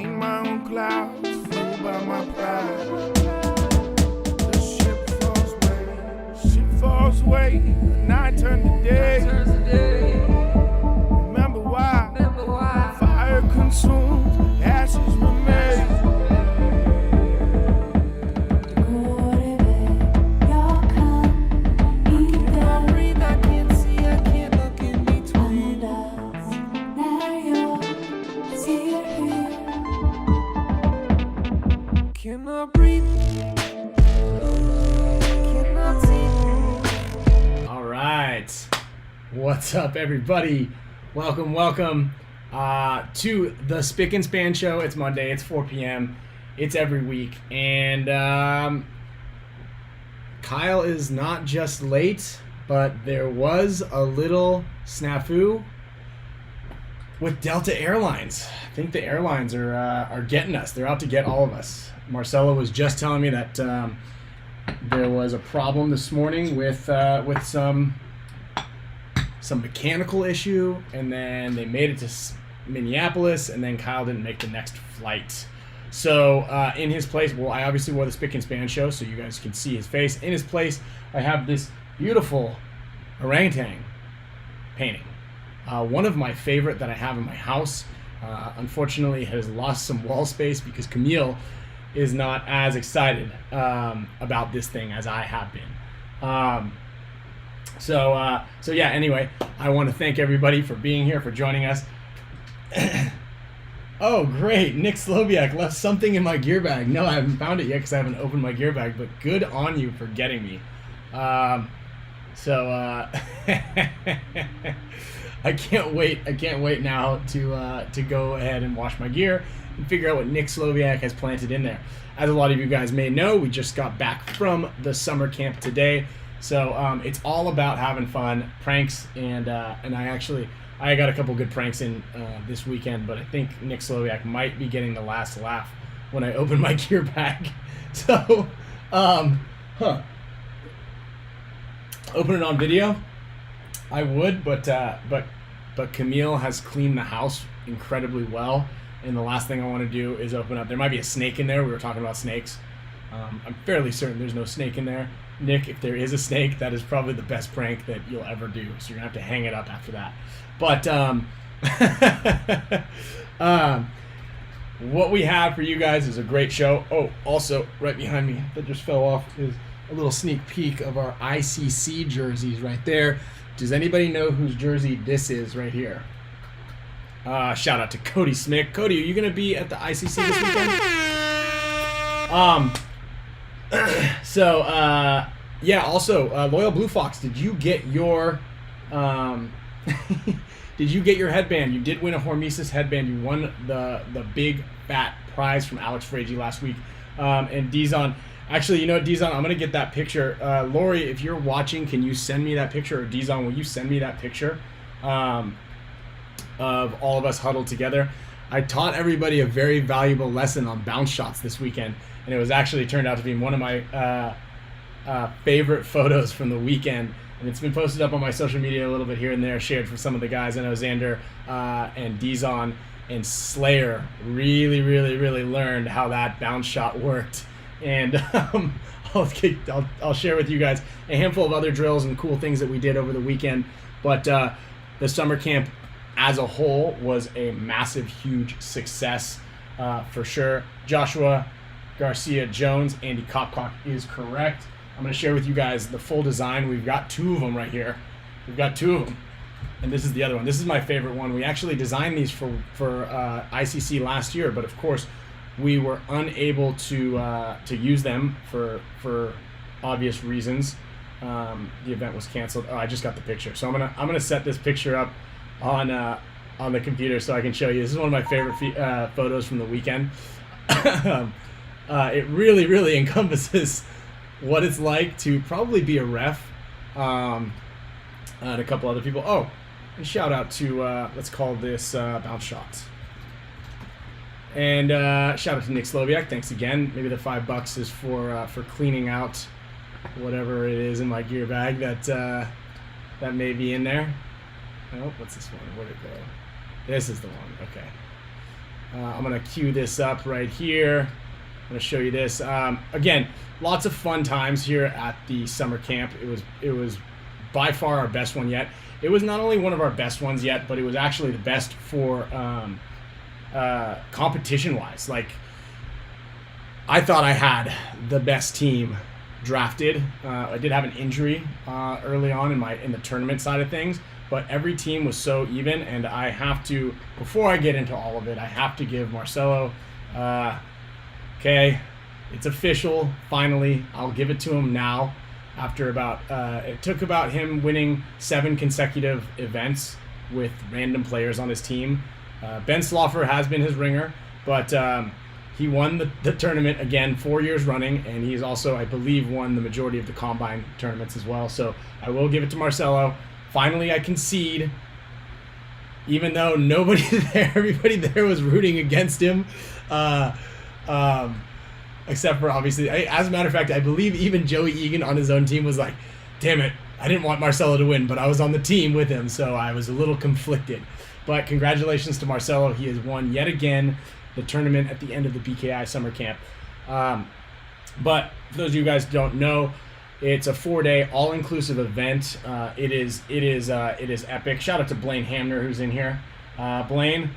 Paint my own clouds, fueled by my pride. The ship falls away, the night turns to day. Remember why? Fire consumed, ashes remain. Cannot breathe. Cannot see. All right. What's up, everybody? Welcome to the Spick Span Show. It's Monday. It's 4 p.m. It's every week. And Kyle is not just late, but there was a little snafu with Delta Airlines. I think the airlines are getting us. They're out to get all of us. Marcelo was just telling me that there was a problem this morning with some mechanical issue, and then they made it to Minneapolis, and then Kyle didn't make the next flight. So in his place, well, I obviously wore the Spick Span Show, so you guys can see his face. In his place, I have this beautiful orangutan painting. One of my favorite that I have in my house. Unfortunately, has lost some wall space because Camille is not as excited about this thing as I have been. So yeah, anyway, I want to thank everybody for being here, for joining us. Oh, great. Nick Sloviak left something in my gear bag. No, I haven't found it yet because I haven't opened my gear bag, but good on you for getting me. I can't wait now to go ahead and wash my gear and figure out what Nick Sloviak has planted in there. As a lot of you guys may know, we just got back from the summer camp today, so it's all about having fun, pranks, and I got a couple good pranks in this weekend, but I think Nick Sloviak might be getting the last laugh when I open my gear bag. So, open it on video. I would, but Camille has cleaned the house incredibly well, and the last thing I want to do is open up. There might be a snake in there. We were talking about snakes. I'm fairly certain there's no snake in there. Nick, if there is a snake, that is probably the best prank that you'll ever do. So you're gonna have to hang it up after that. But what we have for you guys is a great show. Oh, also right behind me that just fell off is a little sneak peek of our ICCC jerseys right there. Does anybody know whose jersey this is right here? Shout out to Cody Smick. Cody, are you going to be at the ICC this weekend? Yeah, also, Loyal Blue Fox, did you get your headband? You did win a Hormesis headband. You won the big fat prize from Alex Fragi last week. And Dizon, actually, you know what, Dizon, I'm going to get that picture. Lori, if you're watching, can you send me that picture? Or Dizon, will you send me that picture of all of us huddled together? I taught everybody a very valuable lesson on bounce shots this weekend, and it was actually turned out to be one of my favorite photos from the weekend. And it's been posted up on my social media a little bit here and there, shared for some of the guys. I know Xander and Dizon and Slayer really learned how that bounce shot worked. And I'll share with you guys a handful of other drills and cool things that we did over the weekend. But the summer camp as a whole was a massive, huge success for sure. Joshua Garcia Jones, Andy Copcock is correct. I'm going to share with you guys the full design. We've got two of them right here. We've got two of them. And this is the other one. This is my favorite one. We actually designed these for ICC last year, but of course we were unable to use them for obvious reasons. The event was canceled. Oh, I just got the picture. So I'm gonna set this picture up on the computer so I can show you. This is one of my favorite photos from the weekend. It really encompasses what it's like to probably be a ref, and a couple other people. Oh, and shout out to let's call this bounce shots. And shout out to Nick Sloviak. Thanks again. Maybe the $5 is for cleaning out whatever it is in my gear bag that may be in there. Oh, what's this one? Where'd it go? This is the one. Okay. I'm going to cue this up right here. I'm going to show you this. Again, lots of fun times here at the summer camp. It was by far our best one yet. It was not only one of our best ones yet, but it was actually the best for competition-wise. Like, I thought I had the best team drafted. I did have an injury early on in the tournament side of things, but every team was so even, and I have to, before I get into all of it, I have to give Marcelo, okay, it's official, finally. I'll give it to him now after it took about him winning 7 consecutive events with random players on his team. Ben Sloffer has been his ringer, but he won the tournament again 4 years running, and he's also, I believe, won the majority of the Combine tournaments as well. So I will give it to Marcelo. Finally, I concede, even though everybody there was rooting against him, except for, obviously, as a matter of fact, I believe even Joey Egan on his own team was like, damn it, I didn't want Marcelo to win, but I was on the team with him, so I was a little conflicted. But congratulations to Marcelo. He has won yet again the tournament at the end of the BKI summer camp. But for those of you guys who don't know, it's a 4-day all-inclusive event. It is epic. Shout out to Blaine Hamner, who's in here. Blaine,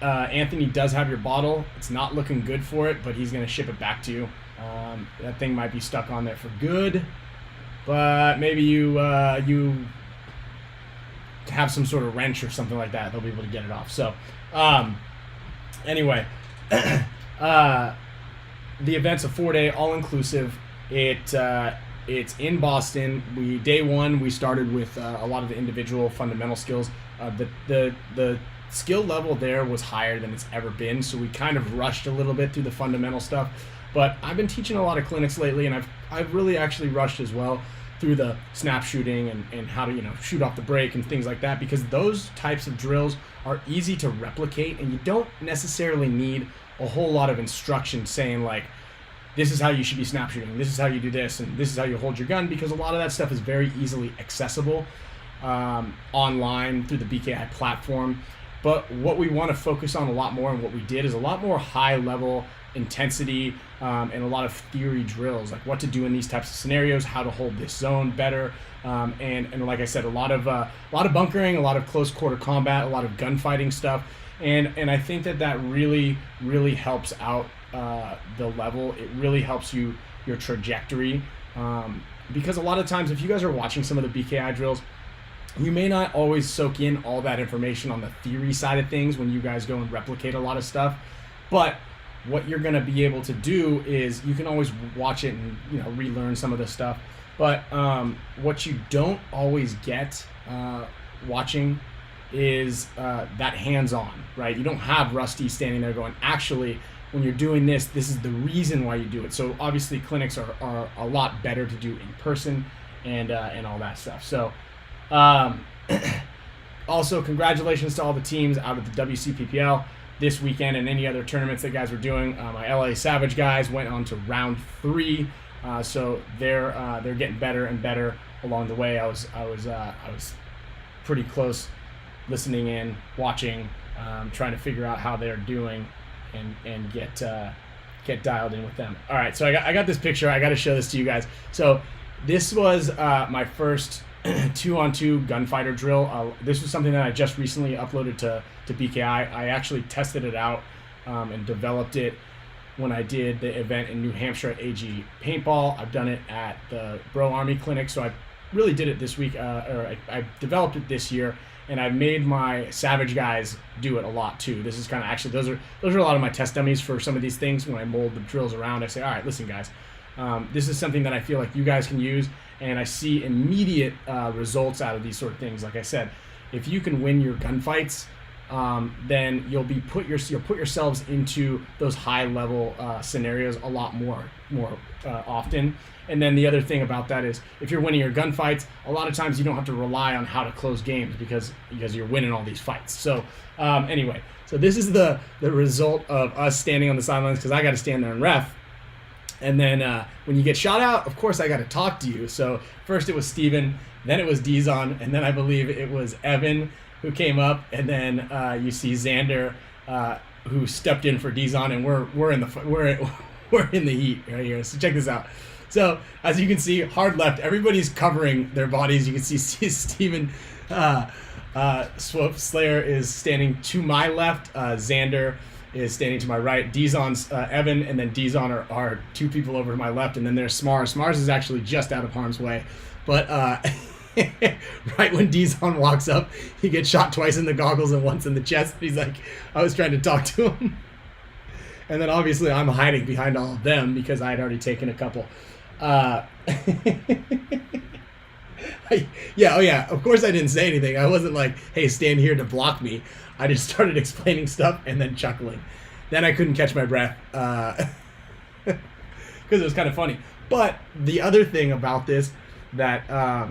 Anthony does have your bottle. It's not looking good for it, but he's going to ship it back to you. That thing might be stuck on there for good, but maybe you have some sort of wrench or something like that. They'll be able to get it off. So anyway, the event's a 4-day all-inclusive. It's in Boston. Day one we started with a lot of the individual fundamental skills. The skill level there was higher than it's ever been, so we kind of rushed a little bit through the fundamental stuff. But I've been teaching a lot of clinics lately, and I've really actually rushed as well through the snap shooting and how to shoot off the break and things like that, because those types of drills are easy to replicate, and you don't necessarily need a whole lot of instruction saying like, this is how you should be snap shooting, this is how you do this, and this is how you hold your gun, because a lot of that stuff is very easily accessible online through the BKI platform. But what we want to focus on a lot more, and what we did, is a lot more high level intensity and a lot of theory drills, like what to do in these types of scenarios, how to hold this zone better, and like I said, a lot of bunkering, a lot of close quarter combat, a lot of gunfighting stuff, and I think that really helps out the level. It really helps your trajectory, because a lot of times if you guys are watching some of the BKI drills, you may not always soak in all that information on the theory side of things when you guys go and replicate a lot of stuff. But what you're going to be able to do is you can always watch it and relearn some of the stuff. But what you don't always get watching is that hands-on, right? You don't have Rusty standing there going, actually, when you're doing this, this is the reason why you do it. So obviously clinics are a lot better to do in person and all that stuff. So also, congratulations to all the teams out of the WCPPL this weekend and any other tournaments that guys were doing. My LA Savage guys went on to round 3, so they're getting better and better along the way. I was pretty close, listening in, watching, trying to figure out how they're doing and get dialed in with them. All right, so I got this picture. I got to show this to you guys. So this was my first 2-on-2 gunfighter drill. This was something that I just recently uploaded to BKI. I actually tested it out and developed it when I did the event in New Hampshire at AG Paintball. I've done it at the Bro Army Clinic, so I really did it this week, or I developed it this year, and I made my Savage guys do it a lot too. This is kind of actually, those are a lot of my test dummies for some of these things. When I mold the drills around, I say, all right, listen guys, this is something that I feel like you guys can use, and I see immediate results out of these sort of things. Like I said, if you can win your gunfights, then you'll put yourselves into those high level scenarios a lot more often. And then the other thing about that is, if you're winning your gunfights, a lot of times you don't have to rely on how to close games because you're winning all these fights. So anyway, so this is the result of us standing on the sidelines, because I got to stand there and ref. And then when you get shot out, of course I got to talk to you. So first it was Steven, then it was Dizon, and then I believe it was Evan who came up, and then you see Xander who stepped in for Dizon, and we're in the heat right here. So check this out. So as you can see, hard left, everybody's covering their bodies. You can see Steven Swope Slayer is standing to my left. Xander is standing to my right. Dizon's Evan, and then Dizon are two people over to my left, and then there's Smars. Smars is actually just out of harm's way, but right when Dizon walks up, he gets shot twice in the goggles and once in the chest. He's like, I was trying to talk to him. And then obviously I'm hiding behind all of them because I had already taken a couple. Yeah, of course I didn't say anything. I wasn't like, hey, stand here to block me. I just started explaining stuff and then chuckling. Then I couldn't catch my breath because it was kind of funny. But the other thing about this that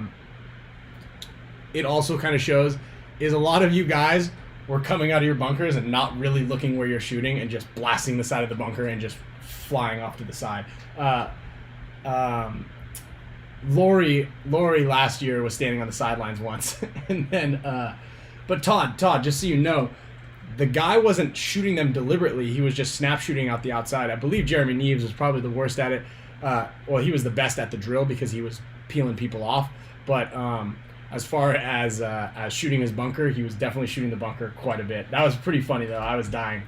it also kind of shows is a lot of you guys were coming out of your bunkers and not really looking where you're shooting and just blasting the side of the bunker and just flying off to the side. Lori last year was standing on the sidelines once, and then but Todd, just so you know, the guy wasn't shooting them deliberately. He was just snap shooting out the outside. I believe Jeremy Neves was probably the worst at it. Well, he was the best at the drill because he was peeling people off. But as far as shooting his bunker, he was definitely shooting the bunker quite a bit. That was pretty funny though. I was dying.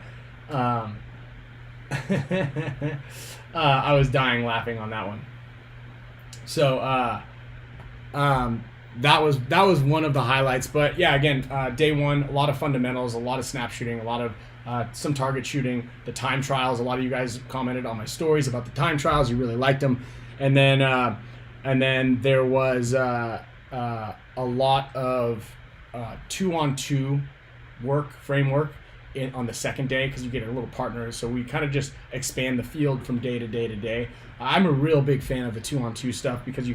I was dying laughing on that one. So that was one of the highlights. But yeah, again, day one, a lot of fundamentals, a lot of snap shooting, a lot of some target shooting, the time trials. A lot of you guys commented on my stories about the time trials. You really liked them. And then there was a lot of 2-on-2 framework on the second day because you get a little partner. So we kind of just expand the field from day to day to day. I'm a real big fan of the 2-on-2 stuff because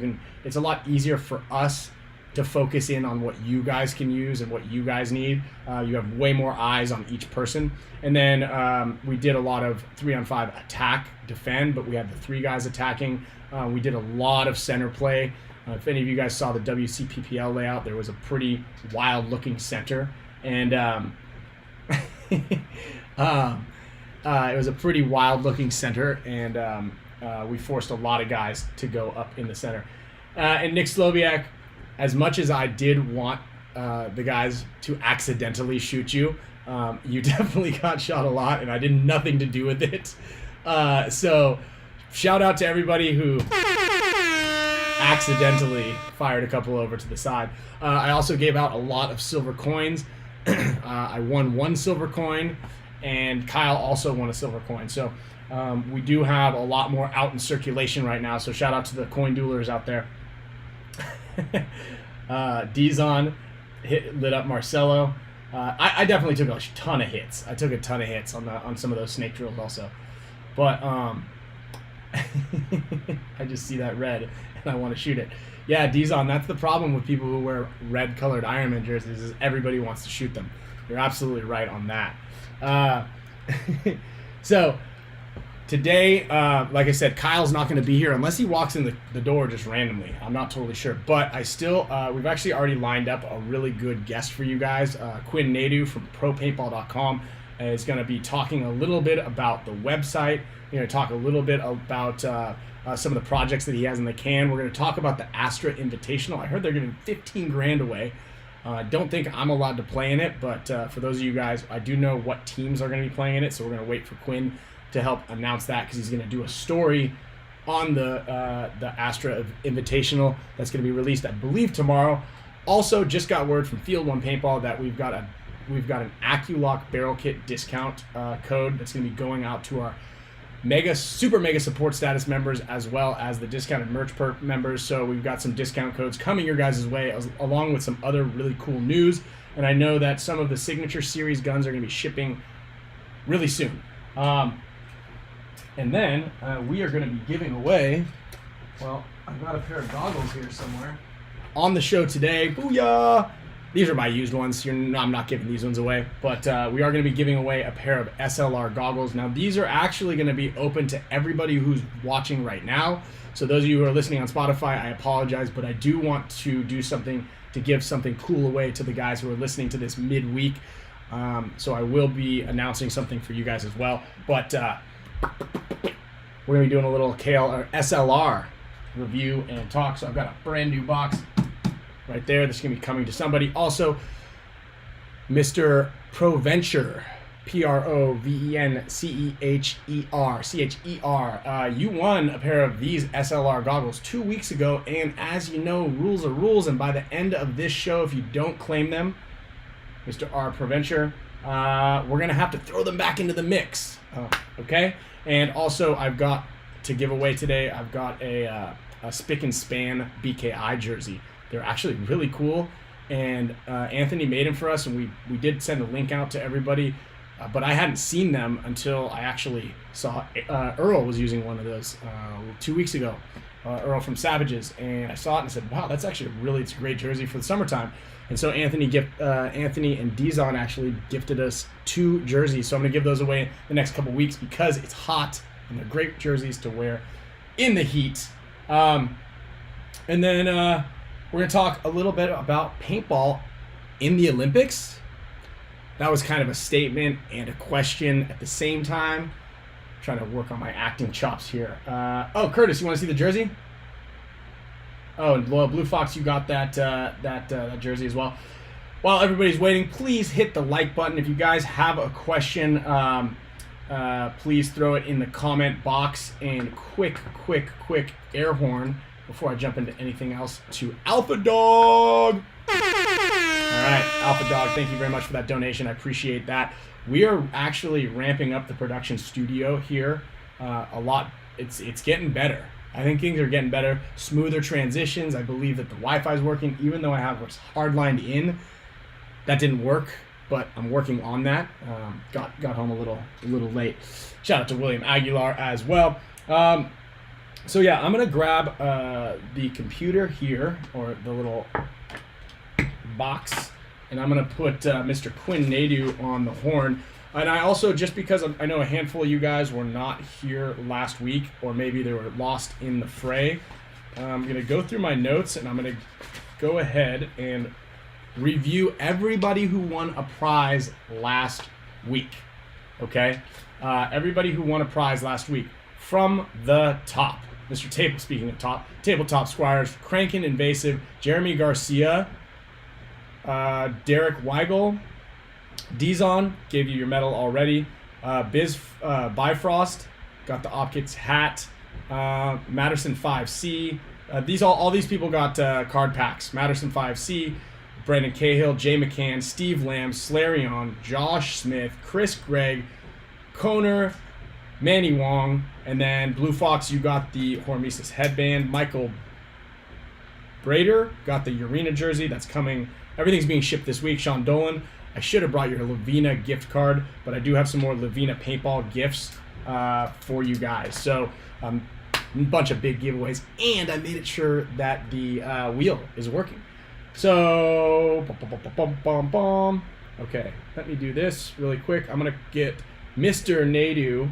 it's a lot easier for us to focus in on what you guys can use and what you guys need. You have way more eyes on each person. And then we did a lot of 3-on-5 attack, defend, but we had the 3 guys attacking. We did a lot of center play. If any of you guys saw the WCPPL layout, there was a pretty wild looking center. And it was a pretty wild looking center, and we forced a lot of guys to go up in the center. And Nick Sloviak, as much as I did want the guys to accidentally shoot you, you definitely got shot a lot, and I did nothing to do with it. So shout out to everybody who accidentally fired a couple over to the side. I also gave out a lot of silver coins. I won 1 silver coin, and Kyle also won a silver coin. So we do have a lot more out in circulation right now. So shout out to the coin duelers out there. Dizon lit up Marcelo. I definitely took a ton of hits. I took a ton of hits on some of those snake drills also. But I just see that red and I want to shoot it. Yeah, Dizon, that's the problem with people who wear red colored Ironman jerseys is everybody wants to shoot them. You're absolutely right on that. So today, like I said, Kyle's not going to be here unless he walks in the door just randomly. I'm not totally sure. But I still, we've actually already lined up a really good guest for you guys. Quinn Nadu from ProPaintball.com is going to be talking a little bit about the website. We're going to talk a little bit about some of the projects that he has in the can. We're going to talk about the Astra Invitational. I heard they're giving $15,000 away. I don't think I'm allowed to play in it, but for those of you guys, I do know what teams are going to be playing in it, so we're going to wait for Quinn to help announce that because he's going to do a story on the Astra Invitational that's going to be released, I believe, tomorrow. Also, just got word from Field One Paintball that we've got an AccuLock barrel kit discount code that's going to be going out to our super mega support status members as well as the discounted merch perk members. So we've got some discount codes coming your guys' way along with some other really cool news. And I know that some of the Signature Series guns are going to be shipping really soon. And then we are going to be giving away, well, I've got a pair of goggles here somewhere on the show today. Booyah! These are my used ones. I'm not giving these ones away, but we are going to be giving away a pair of SLR goggles. Now, these are actually going to be open to everybody who's watching right now. So those of you who are listening on Spotify, I apologize, but I do want to do something to give something cool away to the guys who are listening to this midweek. So I will be announcing something for you guys as well. But we're going to be doing a little SLR review and talk. So I've got a brand new box right there that's going to be coming to somebody. Also, Mr. Provencher, Provencher, you won a pair of these SLR goggles 2 weeks ago, and as you know, rules are rules, and by the end of this show, if you don't claim them, Mr. R. Provencher, we're going to have to throw them back into the mix, okay? And also, I've got to give away today, I've got a Spick and Span BKI jersey. They're actually really cool. And Anthony made them for us, and we did send a link out to everybody, but I hadn't seen them until I actually saw Earl was using one of those 2 weeks ago, Earl from Savages, and I saw it and said, wow, that's actually it's a great jersey for the summertime. And so Anthony and Dizon actually gifted us 2 jerseys, so I'm going to give those away the next couple weeks because it's hot, and they're great jerseys to wear in the heat. And then we're going to talk a little bit about paintball in the Olympics. That was kind of a statement and a question at the same time. I'm trying to work on my acting chops here. Oh, Curtis, you want to see the jersey? Oh, and Blue Fox, you got that jersey as well. While everybody's waiting, please hit the like button. If you guys have a question, please throw it in the comment box. And quick air horn before I jump into anything else to Alpha Dog. All right, Alpha Dog, thank you very much for that donation. I appreciate that. We are actually ramping up the production studio here a lot. It's getting better. I think things are getting better. Smoother transitions. I believe that the Wi-Fi is working, even though I have what's hardlined in. That didn't work, but I'm working on that. Got home a little late. Shout out to William Aguilar as well. So yeah, I'm gonna grab the computer here, or the little box, and I'm gonna put Mr. Quinn Nadu on the horn. And I also, just because I know a handful of you guys were not here last week, or maybe they were lost in the fray, I'm gonna go through my notes, and I'm gonna go ahead and review everybody who won a prize last week. Okay, everybody who won a prize last week from the top. Speaking of top, Tabletop Squires, Crankin Invasive, Jeremy Garcia, Derek Weigel, Dizon, gave you your medal already, Bifrost, got the Opkix hat, Matterson 5C, all these people got card packs, Matterson 5C, Brandon Cahill, Jay McCann, Steve Lamb, Slarion, Josh Smith, Chris Gregg, Koner, Manny Wong, and then Blue Fox, you got the Hormesis headband. Michael Brader got the Urena jersey. That's coming. Everything's being shipped this week. Sean Dolan, I should have brought your Lavina gift card, but I do have some more Lavina paintball gifts for you guys. So a bunch of big giveaways, and I made it sure that the wheel is working. So, okay, let me do this really quick. I'm going to get Mr. Nadu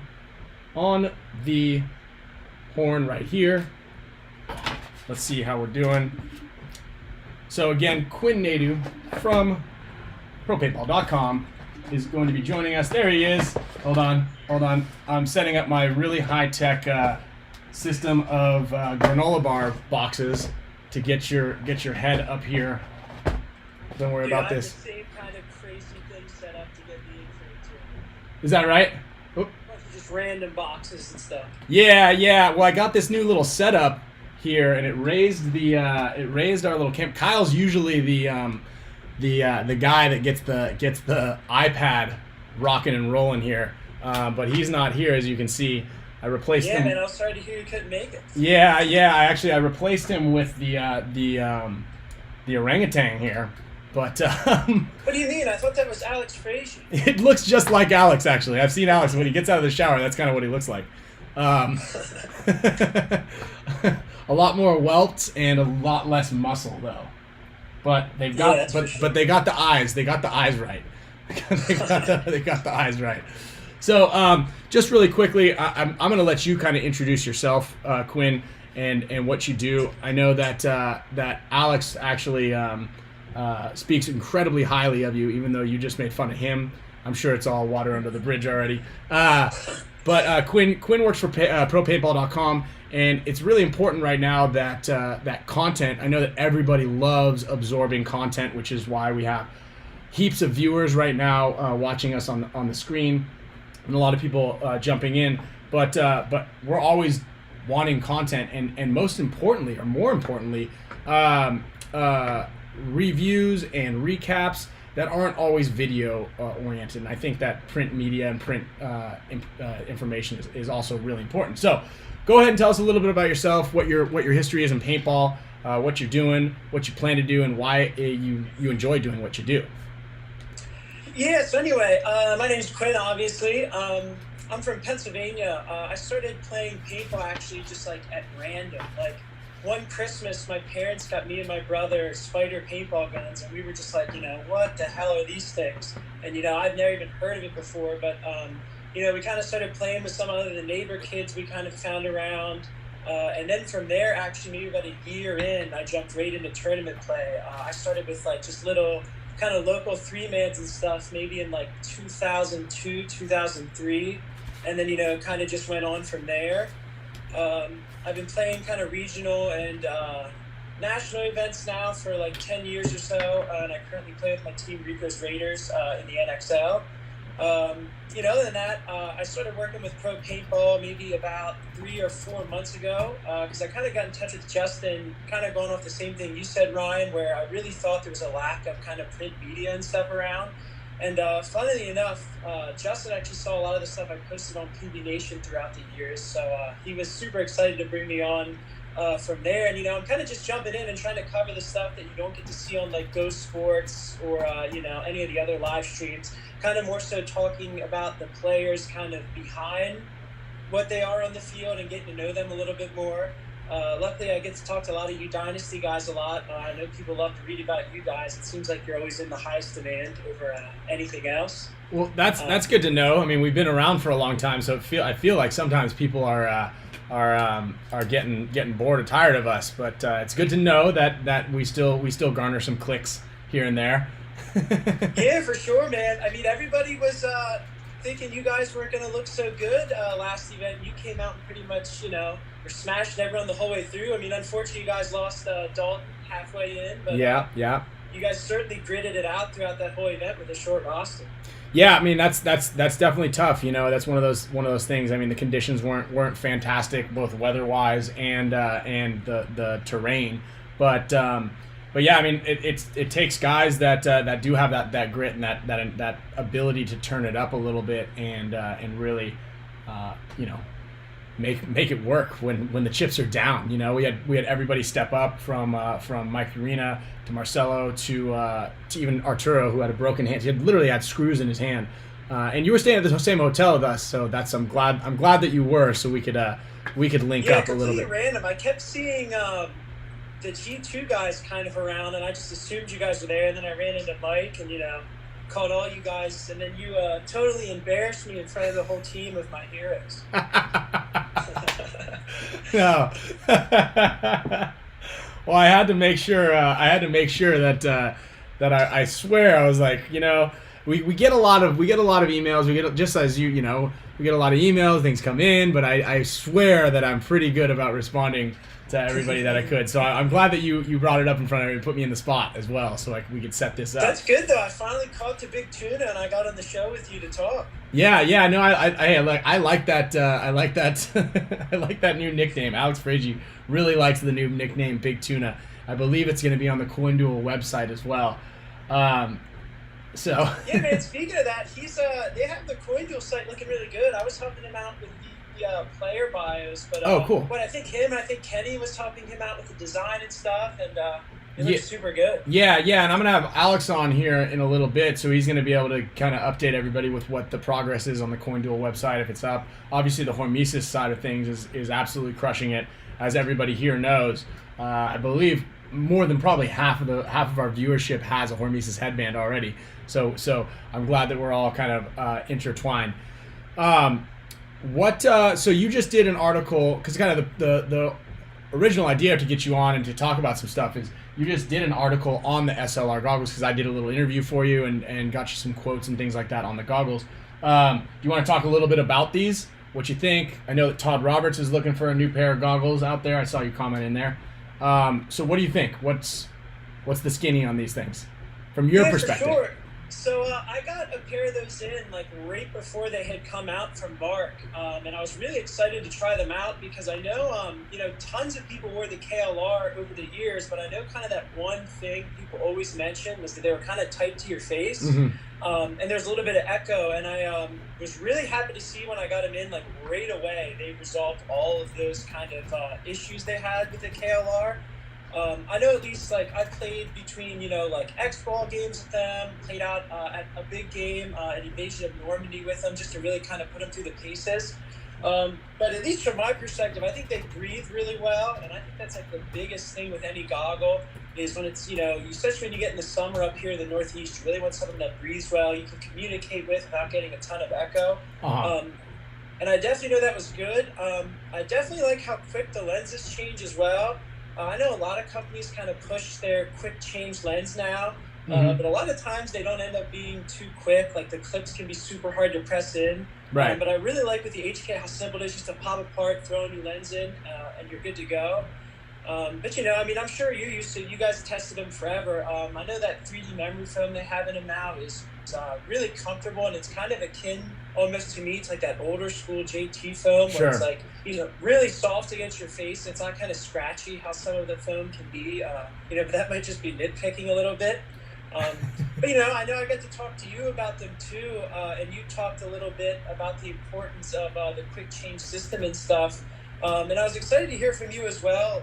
on the horn right here. Let's see how we're doing. So again, Quinn Nadu from ProPaintball.com is going to be joining us. There he is. Hold on. I'm setting up my really high-tech system of granola bar boxes to get your head up here. Don't worry about this. I have the same kind of crazy thing set up to get the A-frame too. Is that right? Oh. Just random boxes and stuff. Yeah. Well, I got this new little setup here, and it raised our little camp. Kyle's usually the guy that gets the iPad rocking and rolling here, but he's not here, as you can see. I replaced him. Yeah, man, I was sorry to hear you couldn't make it. Yeah. I replaced him with the orangutan here. But what do you mean? I thought that was Alex Frazier. It looks just like Alex, actually. I've seen Alex when he gets out of the shower. That's kind of what he looks like. A lot more welts and a lot less muscle, though. But they've got but they got the eyes. They got the eyes right. they got the eyes right. So just really quickly, I'm going to let you kind of introduce yourself, Quinn, and what you do. I know that Alex actually speaks incredibly highly of you, even though you just made fun of him. I'm sure it's all water under the bridge already. But Quinn works for ProPaintball.com, and it's really important right now that that content. I know that everybody loves absorbing content, which is why we have heaps of viewers right now watching us on the screen, and a lot of people jumping in. But we're always wanting content, and most importantly, or more importantly, reviews and recaps that aren't always video oriented. And I think that print media and print information is also really important. So go ahead and tell us a little bit about yourself, what your history is in paintball, what you're doing, what you plan to do, and why you enjoy doing what you do. Yeah, so anyway, my name's Quinn, obviously. I'm from Pennsylvania. I started playing paintball actually just like at random. Like one Christmas, my parents got me and my brother Spider paintball guns, and we were just like, what the hell are these things? And, I've never even heard of it before, but, we kind of started playing with some of the neighbor kids we kind of found around. And then from there, actually, maybe about a year in, I jumped right into tournament play. I started with like just little kind of local 3-mans and stuff, maybe in like 2002, 2003. And then, kind of just went on from there. I've been playing kind of regional and national events now for like 10 years or so, and I currently play with my team, Rico's Raiders, in the NXL. Other than that, I started working with Pro Paintball maybe about 3 or 4 months ago, because I kind of got in touch with Justin, kind of going off the same thing you said, Ryan, where I really thought there was a lack of kind of print media and stuff around. And funnily enough, Justin actually saw a lot of the stuff I posted on PB Nation throughout the years, so he was super excited to bring me on from there. And, I'm kind of just jumping in and trying to cover the stuff that you don't get to see on, like, Go Sports or, any of the other live streams, kind of more so talking about the players kind of behind what they are on the field and getting to know them a little bit more. Luckily, I get to talk to a lot of you Dynasty guys a lot. I know people love to read about you guys. It seems like you're always in the highest demand over anything else. Well, that's good to know. I mean, we've been around for a long time, so I feel like sometimes people are getting bored or tired of us. But it's good to know that we still garner some clicks here and there. Yeah, for sure, man. I mean, everybody was thinking you guys weren't going to look so good last event. You came out and pretty much, were smashing everyone the whole way through. I mean, unfortunately, you guys lost Dalton halfway in, but yeah, you guys certainly gritted it out throughout that whole event with a short roster. Yeah, I mean that's definitely tough. That's one of those things. I mean, the conditions weren't fantastic, both weather-wise and the terrain, but yeah, I mean it takes guys that do have that grit and that ability to turn it up a little bit and really make it work when the chips are down. We had everybody step up from Mike Arena to Marcelo to even Arturo, who had a broken hand. He literally had screws in his hand. And you were staying at the same hotel with us, so I'm glad that you were, so we could link up a little bit. Random. I kept seeing the G2 guys kind of around, and I just assumed you guys were there. And then I ran into Mike, and called all you guys, and then you totally embarrassed me in front of the whole team of my heroes. No. Well, I had to make sure that I swear I was like, we get a lot of emails. We get, just as we get a lot of emails. Things come in, but I swear that I'm pretty good about responding to everybody that I could. So I'm glad that you brought it up in front of me and put me in the spot as well, so we could set this up. That's good though. I finally caught the big Tuna and I got on the show with you to talk. Yeah. No, I like that. I like that. I like that new nickname. Alex Frazier really likes the new nickname, Big Tuna. I believe it's going to be on the Coin Duel website as well. So. Yeah, man. Speaking of that, they have the Coin Duel site looking really good. I was helping him out with the player bios, but cool. But I think Kenny was helping him out with the design and stuff, and it looks super good. Yeah, and I'm gonna have Alex on here in a little bit, so he's gonna be able to kind of update everybody with what the progress is on the Coin Duel website if it's up. Obviously, the Hormesis side of things is absolutely crushing it, as everybody here knows. I believe more than probably half of our viewership has a Hormesis headband already. So I'm glad that we're all kind of intertwined. So you just did an article, because kind of the original idea to get you on and to talk about some stuff did an article on the SLR goggles because I did a little interview for you and got you some quotes and things like that on the goggles. Do you want to talk a little bit about these? What you think? I know that Todd Roberts is looking for a new pair of goggles out there. I saw you comment in there. So what do you think? What's the skinny on these things from your perspective? For sure. So I got a pair of those in like right before they had come out from Bark, and I was really excited to try them out because I know tons of people wore the KLR over the years, but I know kind of that one thing people always mention was that they were kind of tight to your face, and there's a little bit of echo, and I was really happy to see when I got them in like right away they resolved all of those kind of issues they had with the KLR. I know at least like I've played between like X-Ball games with them, played out at a big game, an Invasion of Normandy with them just to really kind of put them through the paces. But at least from my perspective, I think they breathe really well, and I think that's like the biggest thing with any goggle is when it's especially when you get in the summer up here in the Northeast, you really want something that breathes well, you can communicate with without getting a ton of echo. And I definitely know that was good. I definitely like how quick the lenses change as well. I know a lot of companies kind of push their quick change lens now, but a lot of times they don't end up being too quick. Like the clips can be super hard to press in. Right. But I really like with the HK how simple it is just to pop apart, throw a new lens in, and you're good to go. But I'm sure you're used to. You guys tested them forever. I know that 3D memory foam they have in them now is really comfortable, and it's kind of akin almost to me. It's like that older school JT foam where it's like really soft against your face. It's not kind of scratchy how some of the foam can be. But that might just be nitpicking a little bit. But I know I got to talk to you about them too, and you talked a little bit about the importance of the quick change system and stuff. And I was excited to hear from you as well,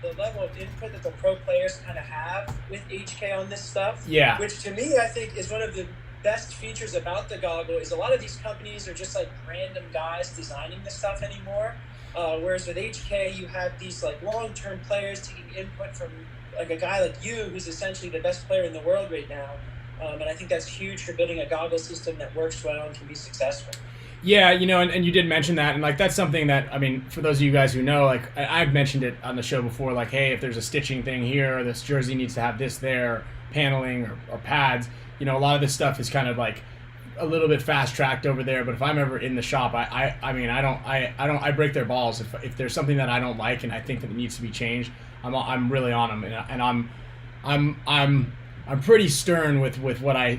the level of input that the pro players kind of have with HK on this stuff. Yeah. Which to me, I think is one of the best features about the goggle is a lot of these companies are just like random guys designing this stuff anymore. Whereas with HK, you have these like long-term players taking input from like a guy like you, who's essentially the best player in the world right now. And I think that's huge for building a goggle system that works well and can be successful. Yeah, and you did mention that, and like that's something that, I mean, for those of you guys who know, like I've mentioned it on the show before, like, hey, if there's a stitching thing here, or this jersey needs to have this there, paneling or pads, a lot of this stuff is kind of like a little bit fast tracked over there. But if I'm ever in the shop, I break their balls if there's something that I don't like and I think that it needs to be changed. I'm really on them, and I'm pretty stern with what I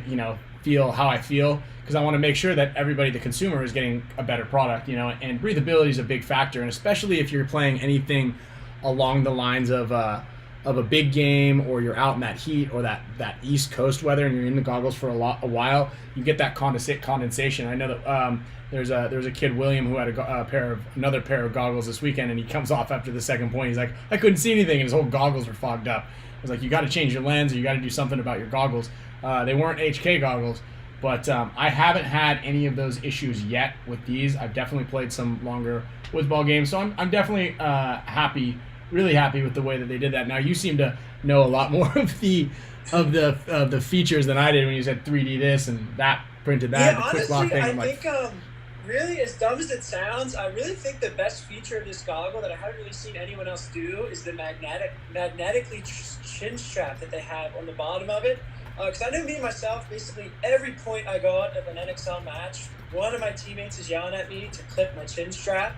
feel, how I feel, because I want to make sure that everybody, the consumer, is getting a better product, and breathability is a big factor, and especially if you're playing anything along the lines of a big game, or you're out in that heat or that East Coast weather and you're in the goggles for a while, you get that condensation. I know that there's a kid, William, who had another pair of goggles this weekend, and he comes off after the second point. He's like, I couldn't see anything, and his whole goggles were fogged up. I was like, you got to change your lens, or you got to do something about your goggles. They weren't HK goggles, but I haven't had any of those issues yet with these. I've definitely played some longer woodsball games, so I'm definitely really happy with the way that they did that. Now you seem to know a lot more of the features than I did when you said 3D this and that, printed that, the quick honestly, lock thing. I think really, as dumb as it sounds, I really think the best feature of this goggle that I haven't really seen anyone else do is the magnetically chin strap that they have on the bottom of it. Because I know me myself, basically every point I go out of an NXL match, one of my teammates is yelling at me to clip my chin strap.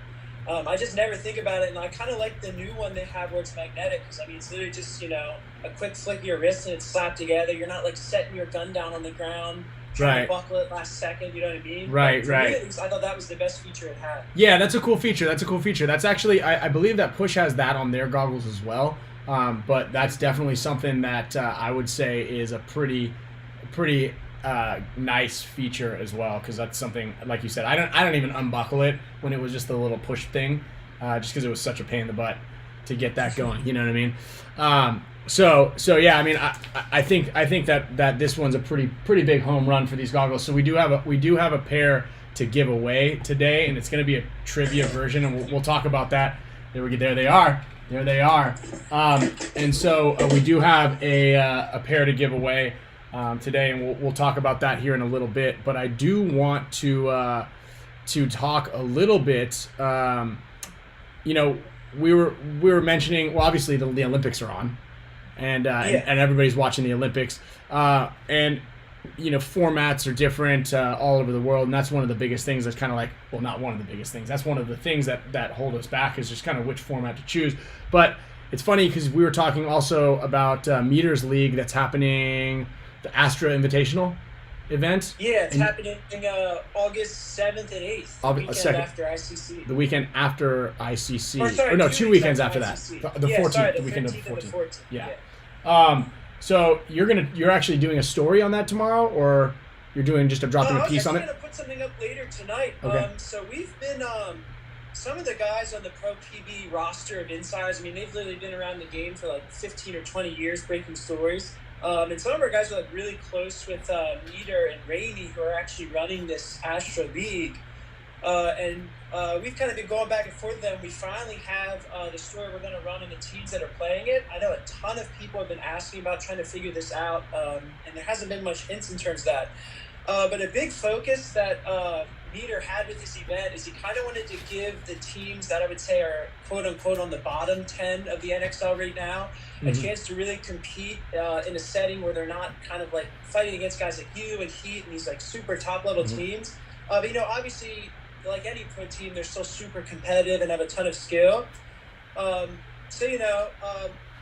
I just never think about it, and I kind of like the new one they have where it's magnetic, because I mean it's literally just a quick flick of your wrist and it's slapped together. You're not like setting your gun down on the ground, trying to buckle it last second. You know what I mean? Right. Me, at least, I thought that was the best feature it had. Yeah, that's a cool feature. That's actually, I believe that Push has that on their goggles as well. But that's definitely something that I would say is a pretty nice feature as well, because that's something, like you said, I don't even unbuckle it when it was just the little push thing, just because it was such a pain in the butt to get that going. You know what I mean? So yeah, I mean, I think that this one's a pretty big home run for these goggles. So we do have a pair to give away today, and it's going to be a trivia version, and we'll talk about that. There they are. And so we do have a pair to give away today, and we'll talk about that here in a little bit. But I do want to talk a little bit. We were mentioning, well, obviously the Olympics are on, and everybody's watching the Olympics. And formats are different all over the world, and that's one of the biggest things. That's kind of like, well, not one of the biggest things. That's one of the things that hold us back, is just kind of which format to choose. But it's funny because we were talking also about Meters League that's happening, the Astra Invitational event. Yeah, it's happening August 7th and 8th, the weekend after ICC. The weekend after ICC. Or, sorry, no, 2 weekends after that. ICC. The 14th, sorry, the weekend of the 14th. And the 14th. Yeah. So you're actually doing a story on that tomorrow, or you're doing just dropping a piece on it? I'm going to put something up later tonight. Okay. So we've been some of the guys on the Pro PB roster of insiders. I mean, they've literally been around the game for like 15 or 20 years breaking stories. And some of our guys are like really close with Meter and Rainey, who are actually running this Astra League. And we've kind of been going back and forth with them. We finally have the story we're going to run on the teams that are playing it. I know a ton of people have been asking about trying to figure this out, and there hasn't been much hints in terms of that. But a big focus that Meter had with this event is he kind of wanted to give the teams that I would say are quote-unquote on the bottom 10 of the NXL right now a chance to really compete in a setting where they're not kind of like fighting against guys like you and Heat and these like super top-level teams. But, obviously, like any pro team, they're still super competitive and have a ton of skill.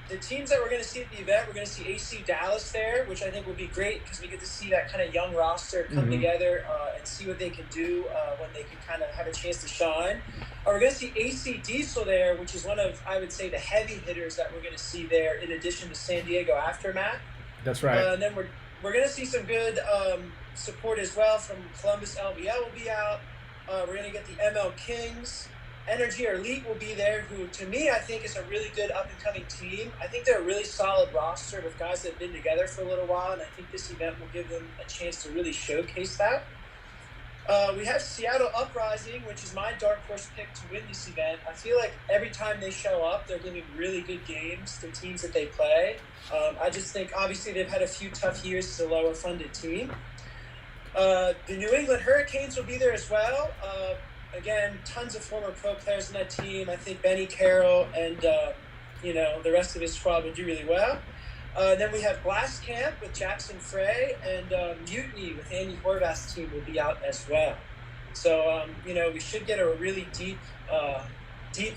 The teams that we're going to see at the event, we're going to see AC Dallas there, which I think will be great because we get to see that kind of young roster come together and see what they can do when they can kind of have a chance to shine. We're going to see AC Diesel there, which is one of, I would say, the heavy hitters that we're going to see there in addition to San Diego Aftermath. That's right. And then we're going to see some good support as well from Columbus LBL will be out. We're going to get the ML Kings. Energy or Elite will be there, who to me I think is a really good up-and-coming team. I think they're a really solid roster with guys that have been together for a little while, and I think this event will give them a chance to really showcase that. We have Seattle Uprising, which is my dark horse pick to win this event. I feel like every time they show up, they're giving really good games to teams that they play. I just think, obviously, they've had a few tough years as a lower-funded team. The New England Hurricanes will be there as well. Again, tons of former pro players in that team. I think Benny Carroll and, the rest of his squad will do really well. Then we have Blast Camp with Jackson Frey, and Mutiny with Andy Horvath's team will be out as well. So, we should get a really deep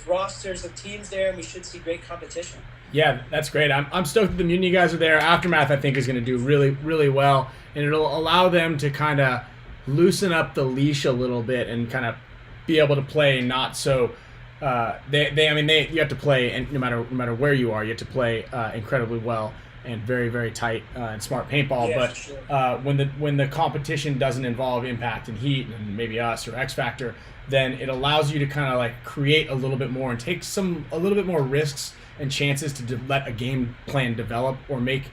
rosters of teams there, and we should see great competition. Yeah, that's great. I'm stoked that the Mutiny guys are there. Aftermath, I think, is going to do really, really well, and it'll allow them to kind of loosen up the leash a little bit and kind of be able to play not so you have to play, and no matter where you are, you have to play incredibly well and very, very tight and smart paintball. Yeah, but sure. When the competition doesn't involve Impact and Heat and maybe us or X Factor, then it allows you to kind of like create a little bit more and take a little bit more risks and chances to let a game plan develop or make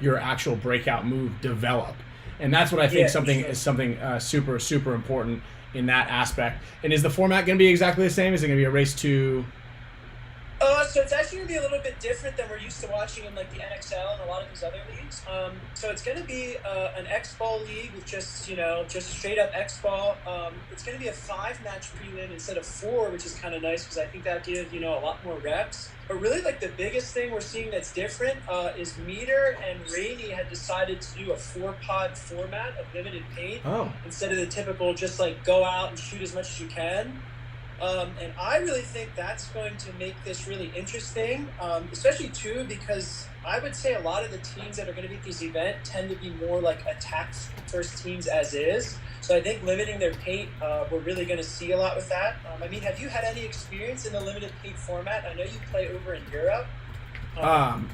your actual breakout move develop. And that's what I think is something super, super important in that aspect. And is the format going to be exactly the same? Is it going to be a race to... So it's actually going to be a little bit different than we're used to watching in like the NXL and a lot of these other leagues. So it's going to be an X-Ball league with just straight up X-Ball. It's going to be a 5-match prelim instead of 4, which is kind of nice because I think that gives, a lot more reps. But really, like, the biggest thing we're seeing that's different is Meter and Rainey had decided to do a 4-pod format of limited paint instead of the typical just, like, go out and shoot as much as you can. And I really think that's going to make this really interesting, especially, too, because I would say a lot of the teams that are going to be at this event tend to be more, like, attack-first teams as is. So I think limiting their paint, we're really going to see a lot with that. Have you had any experience in the limited paint format? I know you play over in Europe.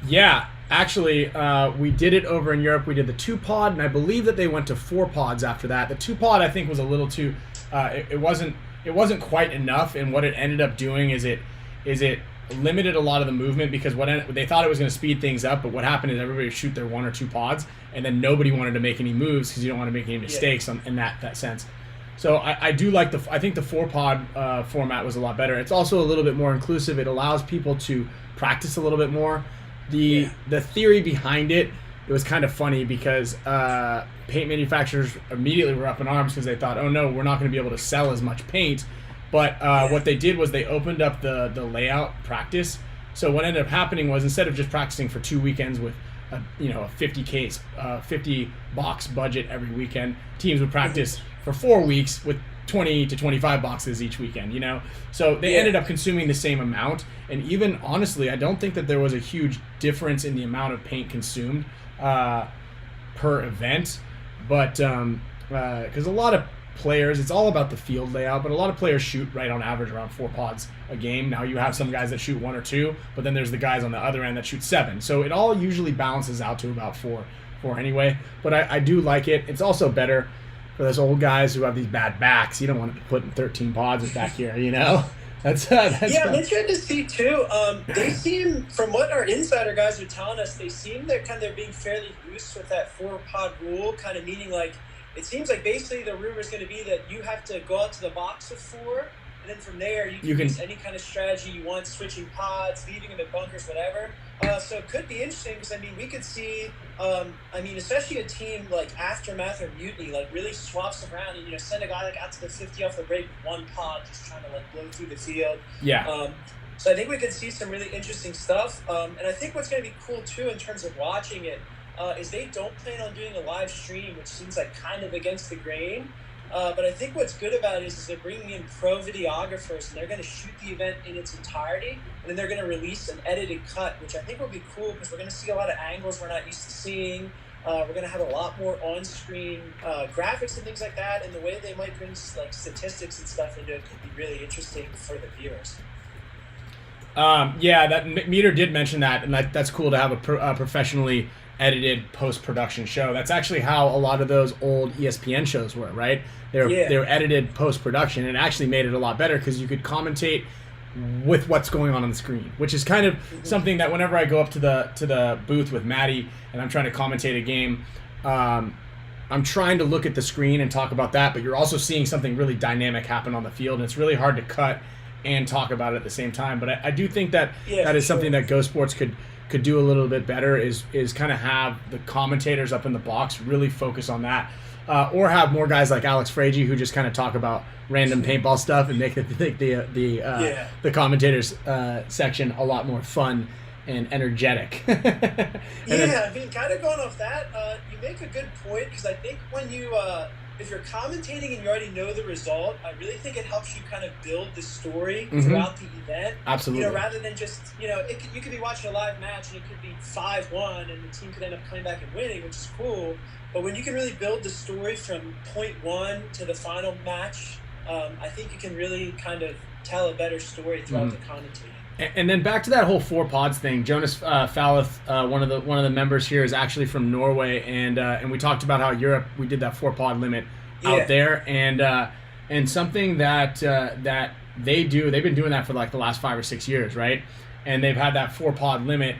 Yeah, actually, we did it over in Europe. We did the 2-pod, and I believe that they went to 4 pods after that. The 2-pod, I think, was a little too. It wasn't quite enough, and what it ended up doing is it limited a lot of the movement because they thought it was going to speed things up, but what happened is everybody would shoot their 1 or 2 pods, and then nobody wanted to make any moves because you don't want to make any mistakes in that sense. So I do like I think the 4-pod format was a lot better. It's also a little bit more inclusive. It allows people to practice a little bit more. The theory behind it was kind of funny because paint manufacturers immediately were up in arms because they thought, oh no, we're not going to be able to sell as much paint. But what they did was they opened up the layout practice So what ended up happening was, instead of just practicing for 2 weekends with a 50 box budget every weekend, teams would practice for 4 weeks with 20 to 25 boxes each weekend, So they ended up consuming the same amount. And even honestly, I don't think that there was a huge difference in the amount of paint consumed per event. But because a lot of players, it's all about the field layout, but a lot of players shoot right on average around 4 pods a game. Now you have some guys that shoot 1 or 2, but then there's the guys on the other end that shoot 7. So it all usually balances out to about 4 anyway. But I do like it. It's also better for those old guys who have these bad backs. You don't want to be putting 13 pods back here, That's yeah, I'm interested to see too. They seem, from what our insider guys are telling us, they seem they're being fairly loose with that 4-pod rule, kind of meaning like, it seems like basically the rumor is going to be that you have to go out to the box with 4, and then from there you can use any kind of strategy you want, switching pods, leaving them in bunkers, whatever. So it could be interesting because, we could see, especially a team like Aftermath or Mutiny, like really swaps around and, send a guy like out to the 50 off the break with 1 pod just trying to like blow through the field. Yeah. So I think we could see some really interesting stuff. And I think what's going to be cool too in terms of watching it is they don't plan on doing a live stream, which seems like kind of against the grain. But I think what's good about it is they're bringing in pro videographers, and they're going to shoot the event in its entirety, and then they're going to release an edited cut, which I think will be cool because we're going to see a lot of angles we're not used to seeing. We're going to have a lot more on-screen graphics and things like that, and the way they might bring like statistics and stuff into it could be really interesting for the viewers. That Meter did mention that, and that's cool to have a professionally edited post-production show. That's actually how a lot of those old ESPN shows were, right? They were edited post-production, and it actually made it a lot better because you could commentate with what's going on the screen, which is kind of something that whenever I go up to the booth with Maddie and I'm trying to commentate a game, I'm trying to look at the screen and talk about that, but you're also seeing something really dynamic happen on the field, and it's really hard to cut and talk about it at the same time. But I do think that that is something that Go Sports could do a little bit better, is kind of have the commentators up in the box really focus on that, or have more guys like Alex Fragi who just kind of talk about random paintball stuff and make the commentators section a lot more fun and energetic. Kind of going off that, you make a good point, because I think when you if you're commentating and you already know the result, I really think it helps you kind of build the story throughout the event. Absolutely. Rather than just, you could be watching a live match and it could be 5-1 and the team could end up coming back and winning, which is cool. But when you can really build the story from point 1 to the final match, I think you can really kind of tell a better story throughout the commentating. And then back to that whole 4 pods thing. Jonas Falleth, one of the members here, is actually from Norway, and we talked about how Europe, we did that 4 pod limit out there, and something that they've been doing that for like the last 5 or 6 years, right? And they've had that 4 pod limit.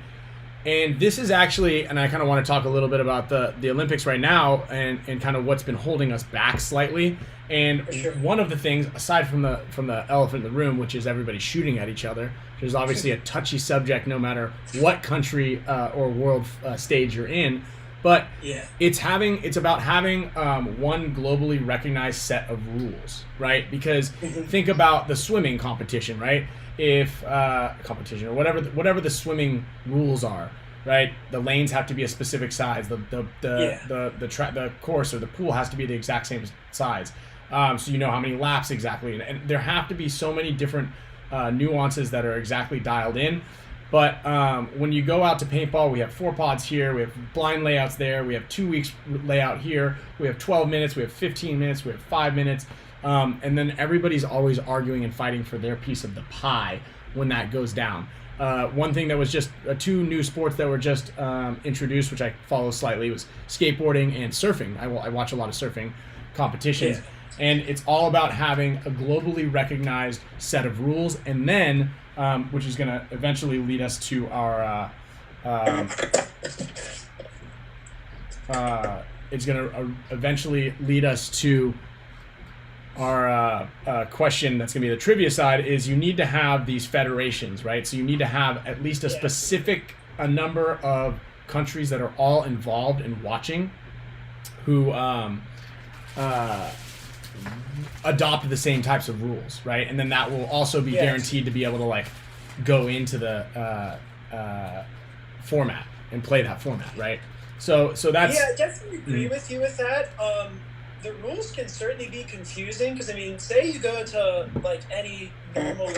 And this is actually, and I kind of want to talk a little bit about the Olympics right now and kind of what's been holding us back slightly. And one of the things, aside from the elephant in the room, which is everybody shooting at each other, which is obviously a touchy subject no matter what country or world stage you're in, but it's about having one globally recognized set of rules, right? Because think about the swimming competition, right? If competition or whatever the swimming rules are, right? The lanes have to be a specific size. The course or the pool has to be the exact same size. So you know how many laps exactly, and there have to be so many different nuances that are exactly dialed in. But when you go out to paintball, we have 4 pods here, we have blind layouts there, we have 2 weeks layout here, we have 12 minutes, we have 15 minutes, we have 5 minutes, and then everybody's always arguing and fighting for their piece of the pie when that goes down. One thing that was just 2 new sports that were just introduced, which I follow slightly, was skateboarding and surfing. I watch a lot of surfing competitions. And it's all about having a globally recognized set of rules, and then, which is going to eventually lead us to our, it's going to eventually lead us to our question that's going to be the trivia side, is you need to have these federations, right? So you need to have at least a number of countries that are all involved in watching who adopt the same types of rules, right? And then that will also be guaranteed to be able to like go into the format and play that format, right? So that's I definitely agree with you with that. The rules can certainly be confusing because I mean, say you go to like any normal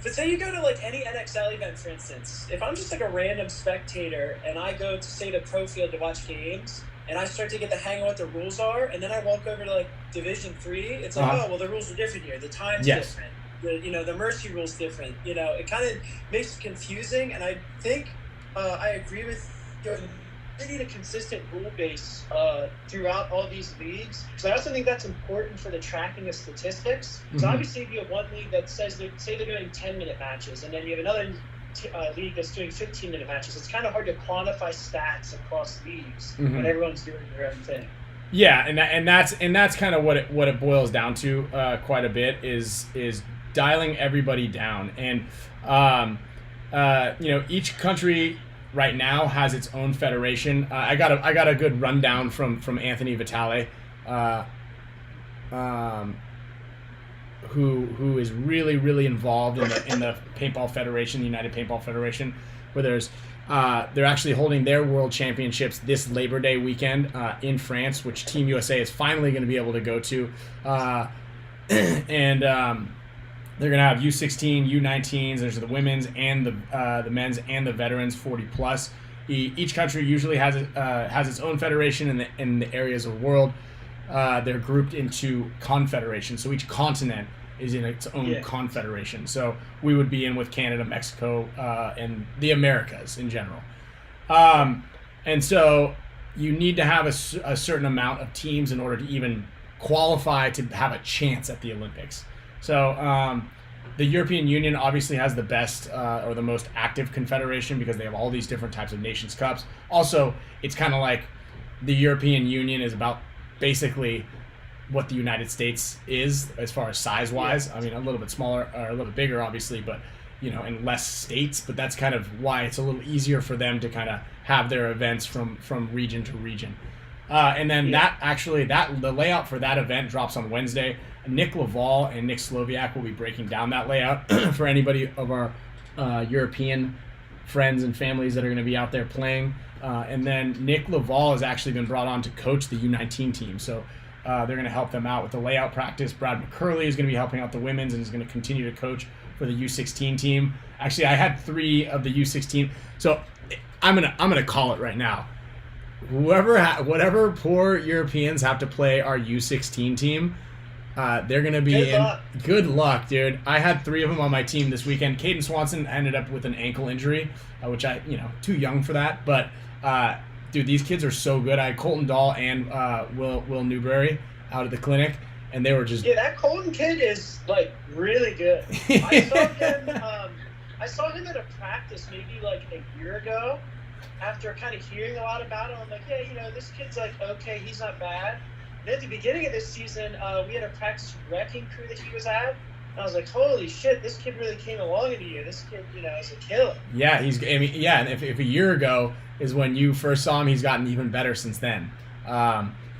But say you go to like any NXL event, for instance, if I'm just like a random spectator and I go to say the pro field to watch games and I start to get the hang of what the rules are, and then I walk over to like Division 3, it's like, oh well, the rules are different here. The time's different. The mercy rule's different. It kind of makes it confusing, and I think I agree with you. We need a consistent rule base throughout all these leagues. So I also think that's important for the tracking of statistics. So obviously, if you have one league that says say they're doing 10-minute matches, and then you have another league that's doing 15-minute matches, it's kind of hard to quantify stats across leagues when everyone's doing their own thing. Yeah, and that's kind of what it boils down to quite a bit is dialing everybody down, and each country right now has its own federation. I got a good rundown from Anthony Vitale, who is really involved in the Paintball Federation, the United Paintball Federation, where they're actually holding their World Championships this Labor Day weekend in France, which Team USA is finally going to be able to go to, and they're going to have U16, U19s. There's the women's and the men's and the veterans 40 plus. Each country usually has its own federation in the areas of the world. They're grouped into confederations. So each continent is in its own confederation. So we would be in with Canada, Mexico, and the Americas in general. And so you need to have a certain amount of teams in order to even qualify to have a chance at the Olympics. So the European Union obviously has the best or the most active confederation because they have all these different types of Nations Cups. Also, it's kind of like the European Union is about basically what the United States is as far as size-wise. I mean, a little bit smaller or a little bit bigger, obviously, but in less states. But that's kind of why it's a little easier for them to kind of have their events from region to region. And then the layout for that event drops on Wednesday. Nick Laval and Nick Sloviak will be breaking down that layout for anybody of our European friends and families that are going to be out there playing. And then Nick Laval has actually been brought on to coach the U19 team. So they're going to help them out with the layout practice. Brad McCurley is going to be helping out the women's and is going to continue to coach for the U16 team. Actually, I had 3 of the U16. So I'm gonna call it right now. Whatever poor Europeans have to play our U16 team, they're going to be good luck, dude. I had 3 of them on my team this weekend. Caden Swanson ended up with an ankle injury, which too young for that. But, dude, these kids are so good. I had Colton Dahl and Will Newberry out at the clinic, and they were just... Yeah, that Colton kid is, really good. I saw him at a practice maybe, a year ago. After kind of hearing a lot about him, I'm like, yeah, this kid's okay, he's not bad. And at the beginning of this season, we had a practice wrecking crew that he was at. And I was like, holy shit, this kid really came along in a year. This kid, is a killer. Yeah, and if a year ago is when you first saw him, he's gotten even better since then.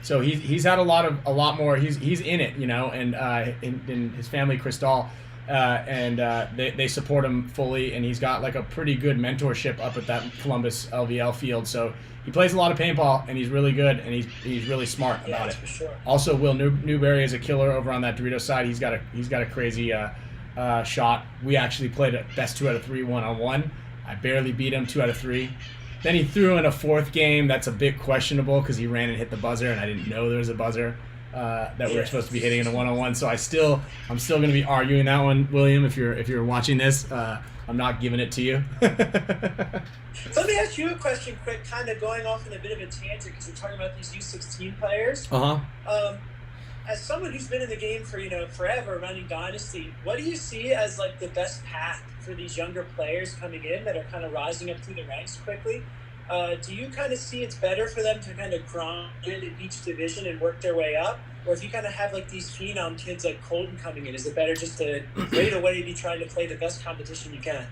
So he's had a lot more. He's in it, and in his family, Chris Dahl. They support him fully, and he's got a pretty good mentorship up at that Columbus LVL field. So he plays a lot of paintball, and he's really good, and he's really smart about it. For sure. Also, Will Newberry is a killer over on that Doritos side. He's got a crazy shot. We actually played a best 2 out of 3 1-on-1. I barely beat him 2 out of 3. Then he threw in a 4th game that's a bit questionable because he ran and hit the buzzer, and I didn't know there was a buzzer. That we're supposed to be hitting in a 1-on-1, so I'm still going to be arguing that one, William. If you're watching this, I'm not giving it to you. Let me ask you a question, quick, kind of going off in a bit of a tangent because we're talking about these U16 players. As someone who's been in the game for forever, running Dynasty, what do you see as the best path for these younger players coming in that are kind of rising up through the ranks quickly? Do you kind of see it's better for them to kind of grind in each division and work their way up? Or if you kind of have these phenom kids like Colton coming in, is it better just to right away be trying to play the best competition you can?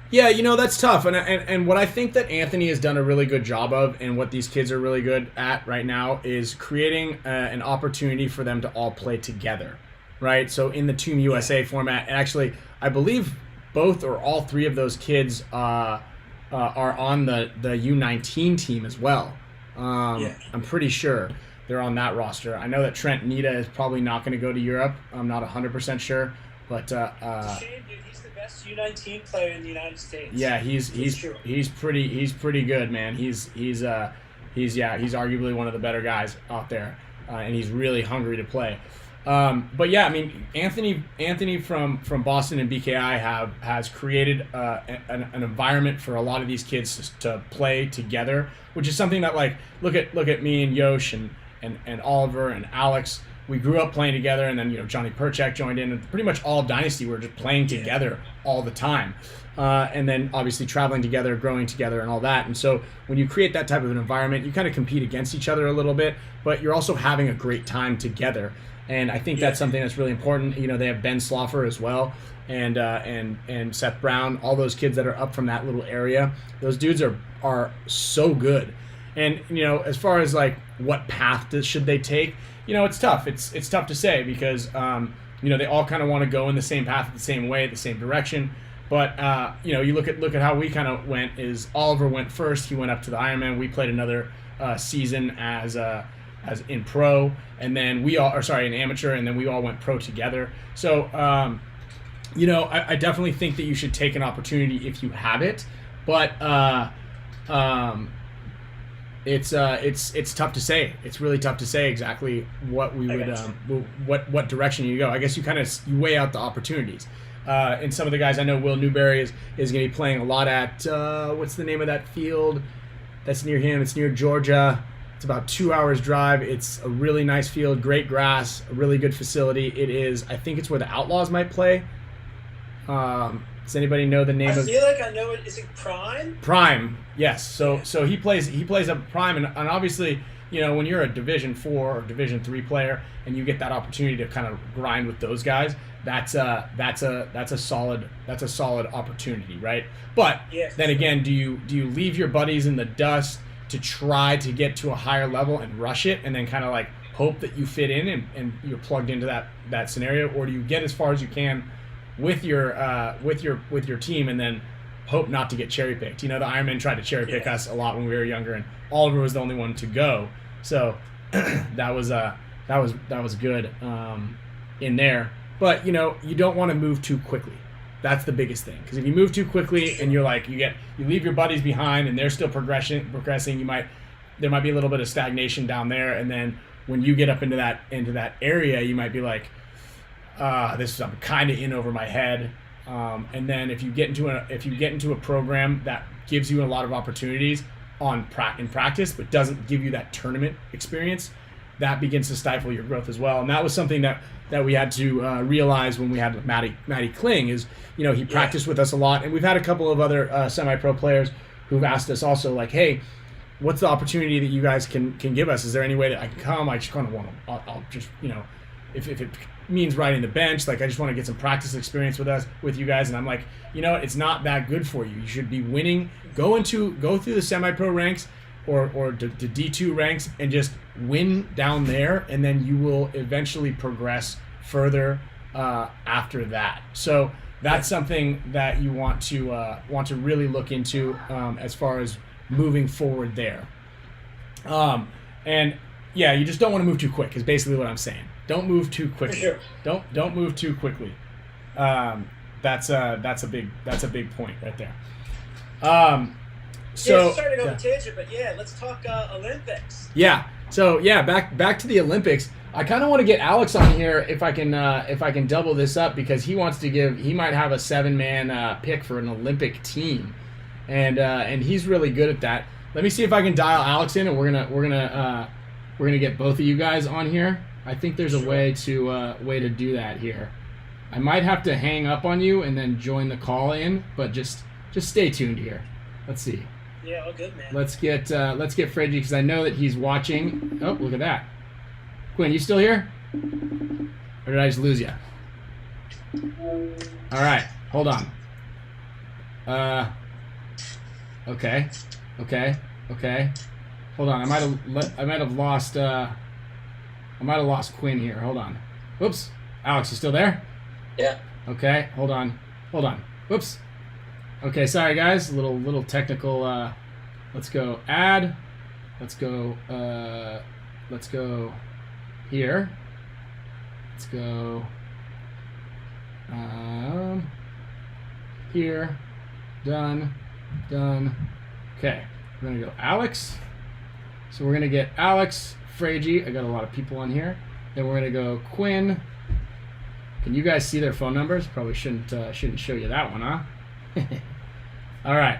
Yeah, that's tough. And what I think that Anthony has done a really good job of, and what these kids are really good at right now, is creating an opportunity for them to all play together. right? So in the Team USA format, and actually, I believe both or all three of those kids are on the U19 team as well. I'm pretty sure they're on that roster. I know that Trent Nita is probably not going to go to Europe. I'm not 100% sure, but it's a shame, dude. He's the best U19 player in the United States. Yeah, he's pretty good, man. He's arguably one of the better guys out there, and he's really hungry to play. But yeah, I mean, Anthony from Boston and BKI has created an environment for a lot of these kids to play together, which is something that, like, look at me and Yosh and Oliver and Alex. We grew up playing together, and then Johnny Perchak joined in, and pretty much all of Dynasty we were just playing together all the time, and then obviously traveling together, growing together, and all that. And so when you create that type of an environment, you kind of compete against each other a little bit, but you're also having a great time together. And I think that's something that's really important. They have Ben Sloffer as well, and Seth Brown, all those kids that are up from that little area. Those dudes are so good. And as far as like what path should they take, it's tough. It's tough to say because they all kind of want to go in the same path, the same way, the same direction. But you look at how we kind of went. Is Oliver went first. He went up to the Ironman. We played another season as in pro, and then in amateur, and then we all went pro together. So I definitely think that you should take an opportunity if you have it, but it's tough to say. It's really tough to say exactly what we would what direction you go. I guess you weigh out the opportunities. And some of the guys I know, Will Newberry is going to be playing a lot at what's the name of that field that's near him? It's near Georgia. It's about 2 hours drive. It's a really nice field, great grass, a really good facility. It is. I think it's where the Outlaws might play. Does anybody know the name of? I feel like I know it. Is it Prime? Prime, yes. So he plays up Prime, and obviously, when you're a Division 4 or Division 3 player and you get that opportunity to kind of grind with those guys, that's a solid opportunity, right? But then again, do you leave your buddies in the dust to try to get to a higher level and rush it, and then kind of like hope that you fit in and you're plugged into that scenario, or do you get as far as you can with your team and then hope not to get cherry picked? The Ironmen tried to cherry pick us a lot when we were younger, and Oliver was the only one to go, so that was good in there. But you don't want to move too quickly. That's the biggest thing, because if you move too quickly and you leave your buddies behind and they're still progressing, there might be a little bit of stagnation down there, and then when you get up into that area, you might be like, I'm kind of in over my head. And then if you get into a program that gives you a lot of opportunities in practice, but doesn't give you that tournament experience, that begins to stifle your growth as well. And that was something that we had to realize when we had Matty Kling. Is he practiced with us a lot, and we've had a couple of other semi-pro players who've asked us also, like, hey, what's the opportunity that you guys can give us? Is there any way that I can come? I just kind of want to, I'll just, if it means riding the bench, like, I just want to get some practice experience with you guys. And I'm like, it's not that good for you. You should be winning. Go through the semi-pro ranks or the D2 ranks and just win down there, and then you will eventually progress further after that. So that's something that you want to really look into as far as moving forward there. And yeah, you just don't want to move too quick, is basically what I'm saying. Don't move too quickly. Sure. Don't move too quickly. That's a big point right there. So sorry to go on a tangent, but let's talk Olympics. Yeah. So back to the Olympics. I kind of want to get Alex on here if I can double this up, because he might have a 7-man pick for an Olympic team, and he's really good at that. Let me see if I can dial Alex in, and we're gonna get both of you guys on here. I think there's a way to do that here. I might have to hang up on you and then join the call in, but just stay tuned here. Let's see. Yeah, all good, man. Let's get Freddy, because I know that he's watching. Oh, look at that. Quinn, you still here? Or did I just lose you? All right, hold on. Okay. Hold on. I might have lost Quinn here. Hold on. Whoops. Alex, you still there? Yeah. Okay, hold on. Whoops. Okay, sorry guys, little technical. Let's go add. Let's go here. Let's go here. Done. Okay, we're gonna go Alex. So we're gonna get Alex, Fragi. I got a lot of people on here. Then we're gonna go Quinn. Can you guys see their phone numbers? Probably shouldn't show you that one, huh? All right.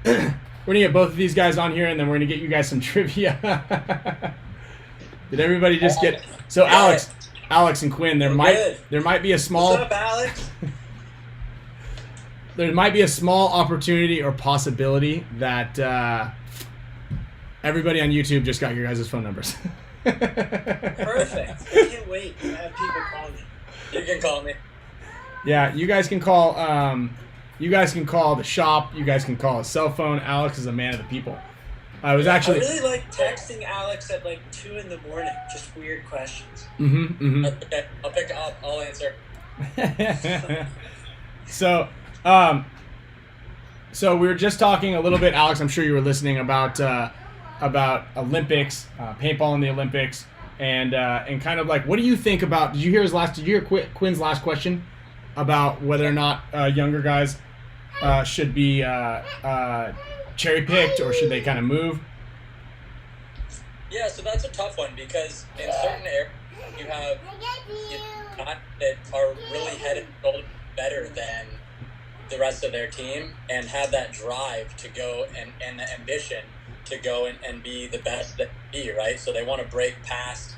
We're gonna get both of these guys on here, and then we're gonna get you guys some trivia. Did everybody just get? So Alex and Quinn, there might be a small. What's up, Alex? There might be a small opportunity or possibility that everybody on YouTube just got your guys' phone numbers. Perfect. I can't wait to have people call me. You can call me. Yeah, you guys can call. You guys can call the shop. You guys can call a cell phone. Alex is a man of the people. I really like texting Alex at like 2 in the morning. Just weird questions. Okay, I'll pick up. I'll answer. So we were just talking a little bit, Alex. I'm sure you were listening about Olympics, paintball in the Olympics, and kind of like, what do you think about? Did you hear Quinn's last question about whether or not younger guys should be cherry picked or should they kind of move? Yeah, so that's a tough one because in certain areas you have that are really headed better than the rest of their team and have that drive to go and the ambition to go and be the best that be, right? So they want to break past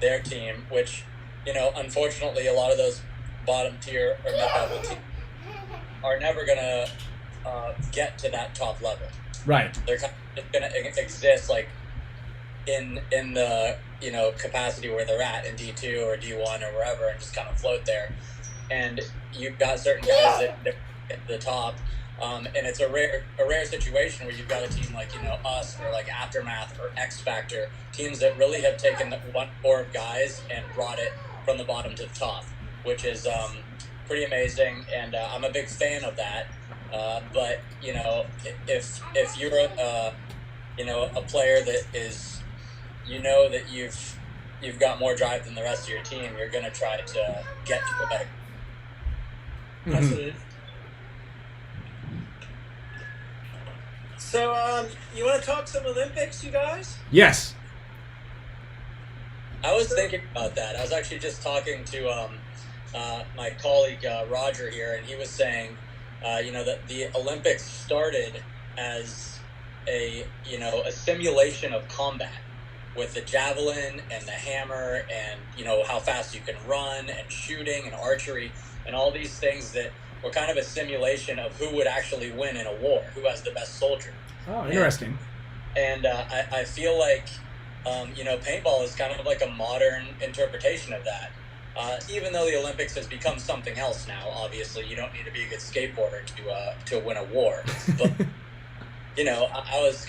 their team, which, unfortunately a lot of those bottom tier or mid-level teams are never going to get to that top level. Right. They're kind of going to exist like in the, capacity where they're at in D2 or D1 or wherever and just kind of float there. And you've got certain guys that at the top, and it's a rare situation where you've got a team like us or like Aftermath or X Factor, teams that really have taken the one core of guys and brought it from the bottom to the top, which is pretty amazing, and I'm a big fan of that. But if you're a player that is that you've got more drive than the rest of your team, you're gonna try to get to a better. Absolutely. So, you want to talk some Olympics, you guys? Yes. I was thinking about that. I was actually just talking to my colleague Roger here, and he was saying, that the Olympics started as a simulation of combat with the javelin and the hammer and how fast you can run and shooting and archery and all these things that were kind of a simulation of who would actually win in a war, who has the best soldier. Oh, interesting. And I feel like, paintball is kind of like a modern interpretation of that. Even though the Olympics has become something else now, obviously, you don't need to be a good skateboarder to win a war. But, I was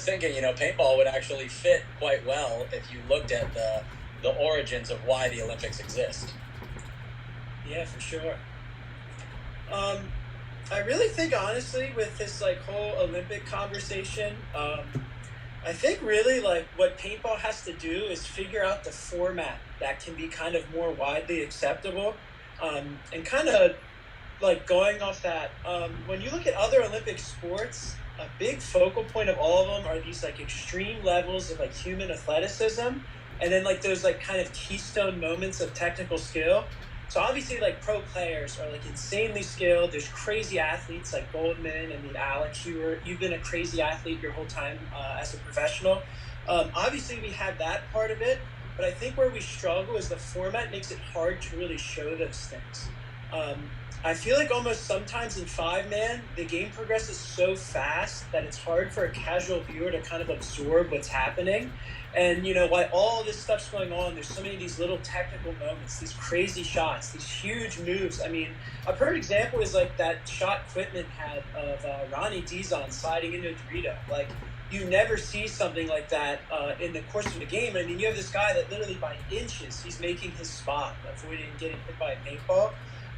thinking, paintball would actually fit quite well if you looked at the origins of why the Olympics exist. Yeah, for sure. I really think, honestly, with this whole Olympic conversation, I think really what paintball has to do is figure out the format that can be kind of more widely acceptable, and kind of going off that. When you look at other Olympic sports, a big focal point of all of them are these extreme levels of human athleticism, and then those kind of keystone moments of technical skill. So obviously, pro players are insanely skilled. There's crazy athletes like Goldman and Alex. You've been a crazy athlete your whole time as a professional. Obviously, we have that part of it, but I think where we struggle is the format makes it hard to really show those things. I feel like almost sometimes in 5-man, the game progresses so fast that it's hard for a casual viewer to kind of absorb what's happening. And, while all this stuff's going on, there's so many of these little technical moments, these crazy shots, these huge moves. I mean, a perfect example is that shot Quitman had of Ronnie Dizon sliding into a Dorito. you never see something like that in the course of the game. I mean, you have this guy that literally by inches, he's making his spot, avoiding getting hit by a paintball.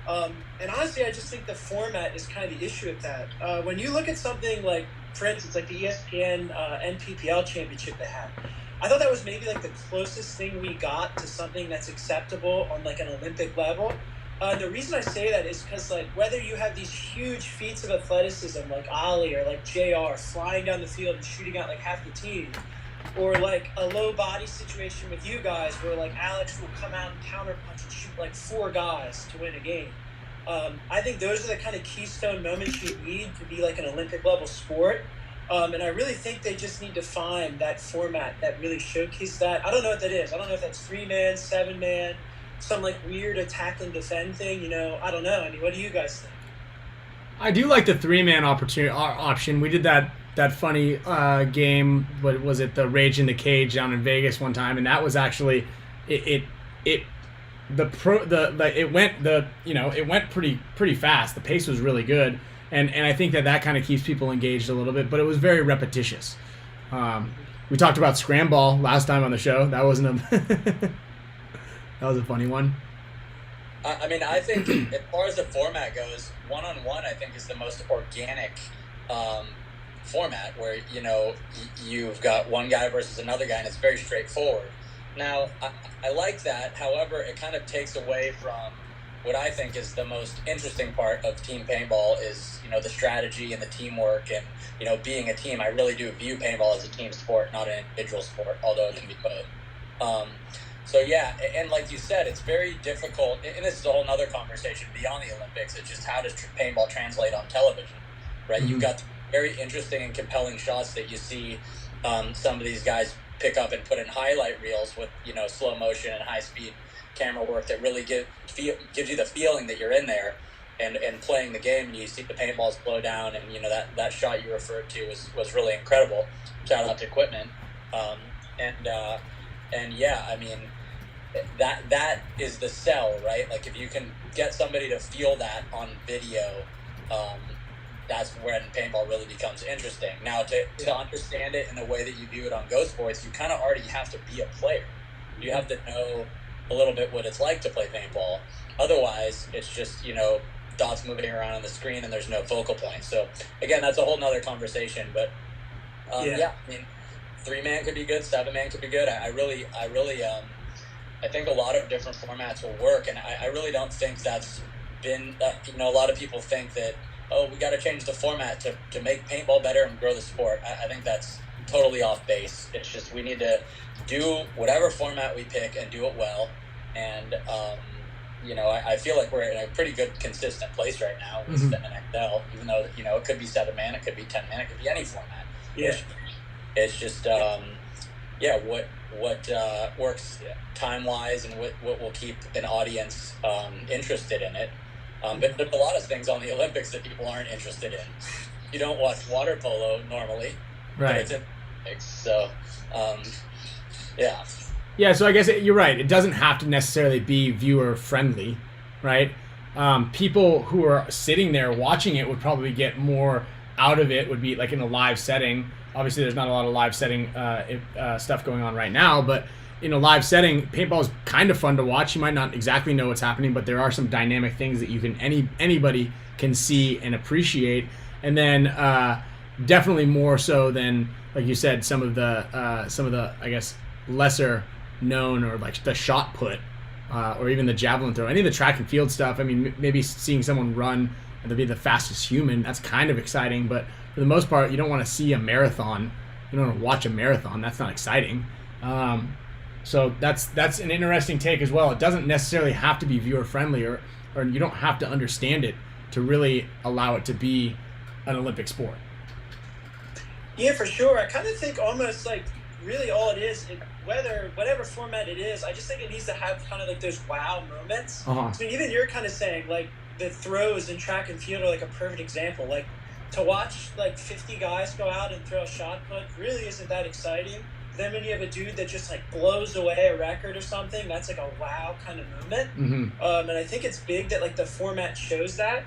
And honestly, I just think the format is kind of the issue with that. When you look at something like, for instance, like the ESPN NPPL championship they had, I thought that was maybe like the closest thing we got to something that's acceptable on like an Olympic level. The reason I say that is because, like, whether you have these huge feats of athleticism like Ali or like JR flying down the field and shooting out like half the team, or like a low body situation with you guys where like Alex will come out and counterpunch and shoot like 4 guys to win a game. I think those are the kind of keystone moments you need to be like an Olympic level sport. And I really think they just need to find that format that really showcases that. I don't know what that is. I don't know if that's 3-man, 7-man, some like weird attack and defend thing. You know, I don't know. I mean, what do you guys think? I do like the 3-man option. We did that funny game. What was it? The Rage in the Cage down in Vegas one time, and that was actually it went pretty fast. The pace was really good, and I think that kind of keeps people engaged a little bit. But it was very repetitious. We talked about Scramble last time on the show. That wasn't a that was a funny one. I mean, I think as far as the format goes, 1-on-1 I think is the most organic format where, you know, you've got one guy versus another guy and it's very straightforward. Now, I like that. However, it kind of takes away from what I think is the most interesting part of team paintball is, you know, the strategy and the teamwork and, you know, being a team. I really do view paintball as a team sport, not an individual sport, although it can be both. So, yeah, and like you said, it's very difficult, and this is a whole other conversation beyond the Olympics. It's just how does paintball translate on television, right? Mm-hmm. You've got very interesting and compelling shots that you see some of these guys pick up and put in highlight reels with, you know, slow motion and high-speed camera work that really gives you the feeling that you're in there and playing the game, and you see the paintballs slow down, and, you know, that shot you referred to was really incredible. Shout out to Quinn. And yeah, I mean, that is the sell, right? Like, if you can get somebody to feel that on video, that's when paintball really becomes interesting. Now, to understand it in the way that you view it on Go Sports, you kind of already have to be a player. You have to know a little bit what it's like to play paintball. Otherwise, it's just, you know, dots moving around on the screen and there's no focal point. So, again, that's a whole nother conversation. But, yeah, I mean, 3-man could be good, 7-man could be good. I really I think a lot of different formats will work, and I really don't think that's been, you know, a lot of people think that, oh, we got to change the format to make paintball better and grow the sport. I think that's totally off base. It's just we need to do whatever format we pick and do it well, and, you know, I feel like we're in a pretty good, consistent place right now with the NFL, even though, you know, it could be 7-man, it could be 10-man, it could be any format. Yeah. It's just, what works time-wise and what will keep an audience interested in it. But there's a lot of things on the Olympics that people aren't interested in. You don't watch water polo normally, right? But it's in the Olympics, so yeah. Yeah, so I guess you're right. It doesn't have to necessarily be viewer-friendly, right? People who are sitting there watching it would probably get more out of it, would be like in a live setting. Obviously, there's not a lot of live setting stuff going on right now, but in a live setting, paintball is kind of fun to watch. You might not exactly know what's happening, but there are some dynamic things that you can anybody can see and appreciate. And then definitely more so than, like you said, some of the I guess lesser known, or like the shot put, or even the javelin throw, any of the track and field stuff. I mean, maybe seeing someone run and they'll be the fastest human, that's kind of exciting, but for the most part, you don't want to see a marathon. You don't want to watch a marathon. That's not exciting. So that's an interesting take as well. It doesn't necessarily have to be viewer friendly, or you don't have to understand it to really allow it to be an Olympic sport. Yeah, for sure. I kind of think almost like really all it is, whatever format it is, I just think it needs to have kind of like those wow moments. I mean, even you're kind of saying like the throws in track and field are like a perfect example. Like, to watch like 50 guys go out and throw a shot put really isn't that exciting. Then when you have a dude that just like blows away a record or something, that's like a wow kind of moment. And I think it's big that like the format shows that.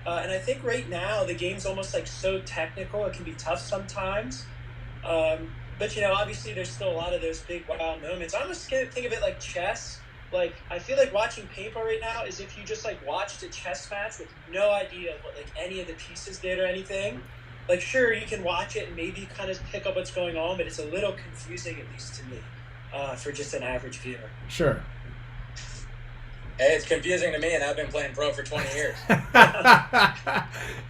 And I think right now the game's almost like so technical, it can be tough sometimes. But you know, obviously, there's still a lot of those big wow moments. I almost think of it like chess. Like, I feel like watching paintball right now is if you just like watched a chess match with no idea what like any of the pieces did or anything. Like, sure, you can watch it and maybe kind of pick up what's going on, but it's a little confusing, at least to me, for just an average viewer. Sure. Hey, it's confusing to me, and I've been playing pro for 20 years.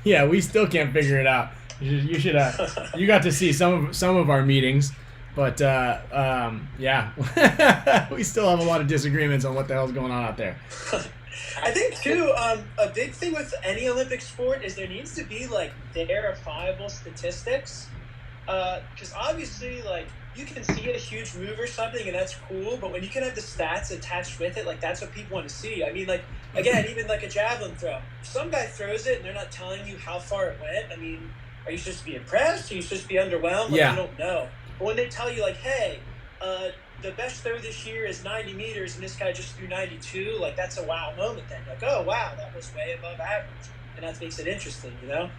Yeah, we still can't figure it out. You should you got to see some of our meetings, but yeah, we still have a lot of disagreements on what the hell's going on out there. I think too, a big thing with any Olympic sport is there needs to be like verifiable statistics, because obviously, like, you can see a huge move or something and that's cool, but when you can have the stats attached with it, like, that's what people want to see. I mean, like, again, even like a javelin throw, some guy throws it and they're not telling you how far it went. I mean, are you supposed to be impressed? Are you supposed to be underwhelmed? Like, Yeah. you don't know. But when they tell you, like, hey, the best throw this year is 90 meters and this guy just threw 92, like, that's a wow moment then. Like, oh, wow, that was way above average. And that makes it interesting, you know?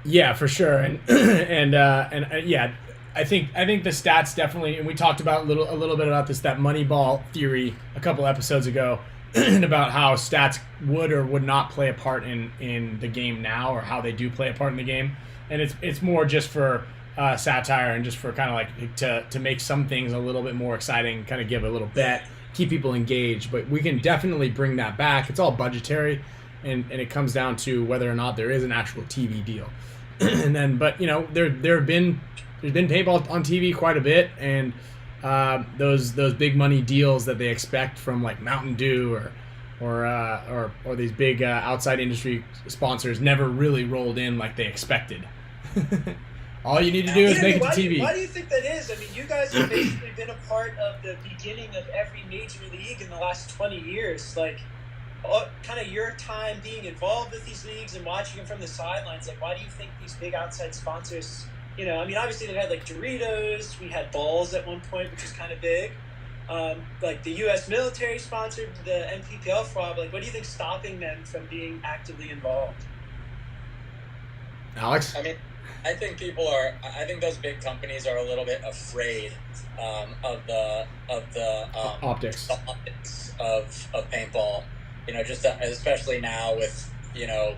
Yeah, for sure, and yeah, I think the stats definitely, and we talked about a little bit about that Moneyball theory a couple episodes ago, and about how stats would or would not play a part in the game now, or how they do play a part in the game, and it's more just for satire and just for kind of like to make some things a little bit more exciting, kind of give a little bet, keep people engaged. But we can definitely bring that back. It's all budgetary, and it comes down to whether or not there is an actual TV deal. And then, but you know, there's been paintball on TV quite a bit, and those big money deals that they expect from like Mountain Dew or these big outside industry sponsors never really rolled in like they expected. All you need to do is make it to TV. Why do you think that is? I mean, you guys have basically been a part of the beginning of every major league in the last 20 years. Like, kind of your time being involved with these leagues and watching them from the sidelines. Like, why do you think these big outside sponsors, you know, I mean, obviously they've had like Doritos, we had Balls at one point, which was kind of big. Like the U.S. military sponsored the NPPL FROB. Like, what do you think's stopping them from being actively involved? Alex? I mean, I think those big companies are a little bit afraid of the optics of paintball. You know, just especially now with, you know,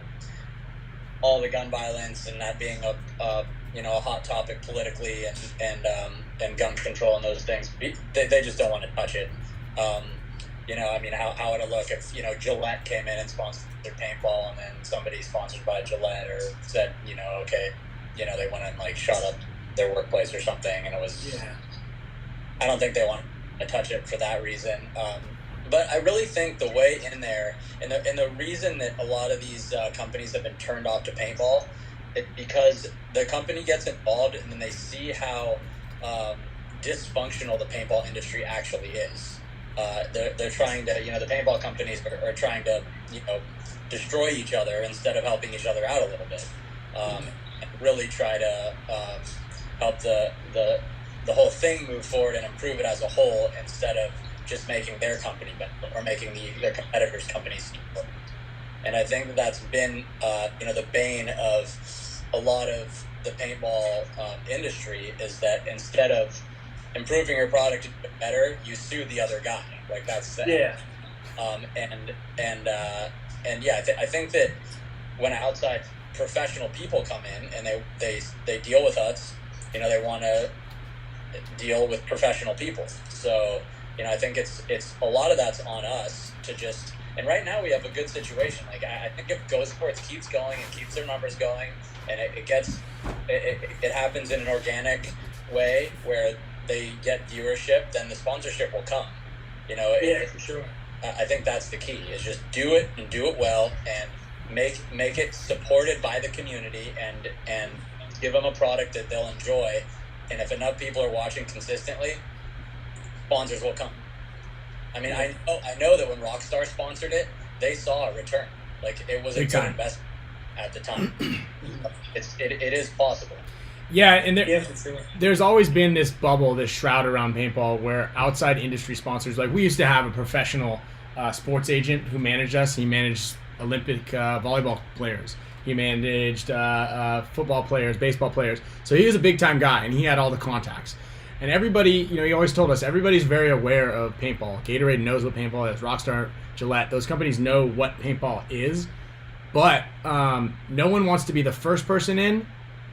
all the gun violence and that being a hot topic politically, and gun control and those things. They just don't want to touch it. You know, I mean, how would it look if, you know, Gillette came in and sponsored paintball, and then somebody sponsored by Gillette or said, you know, okay, you know, they went and like shot up their workplace or something, and it was. Yeah. I don't think they want to touch it for that reason. But I really think the way in there, and the reason that a lot of these companies have been turned off to paintball, it's because the company gets involved and then they see how dysfunctional the paintball industry actually is. They're trying to, you know, the paintball companies are trying to, you know, destroy each other instead of helping each other out a little bit, and really try to help the whole thing move forward and improve it as a whole, instead of just making their company better or making their competitors' companies better. And I think that's been, you know, the bane of a lot of the paintball industry, is that instead of improving your product to get better, you sue the other guy. Like, that's the and yeah, I think that when outside professional people come in and they deal with us, you know, they want to deal with professional people. So, you know, I think it's a lot of that's on us to just, and right now we have a good situation. Like, I think if Go Sports keeps going and keeps their numbers going, and it happens in an organic way where they get viewership, then the sponsorship will come. You know, for sure. I think that's the key, is just do it and do it well, and make it supported by the community, and give them a product that they'll enjoy. And if enough people are watching consistently, sponsors will come. I mean, I know that when Rockstar sponsored it, they saw a return. Like, it was a good investment at the time. It is possible. Yeah, and there's always been this bubble, this shroud around paintball, where outside industry sponsors, like, we used to have a professional sports agent who managed us. He managed Olympic volleyball players. He managed football players, baseball players. So he was a big-time guy, and he had all the contacts. And everybody, he always told us, everybody's very aware of paintball. Gatorade knows what paintball is. Rockstar, Gillette, those companies know what paintball is. But no one wants to be the first person in,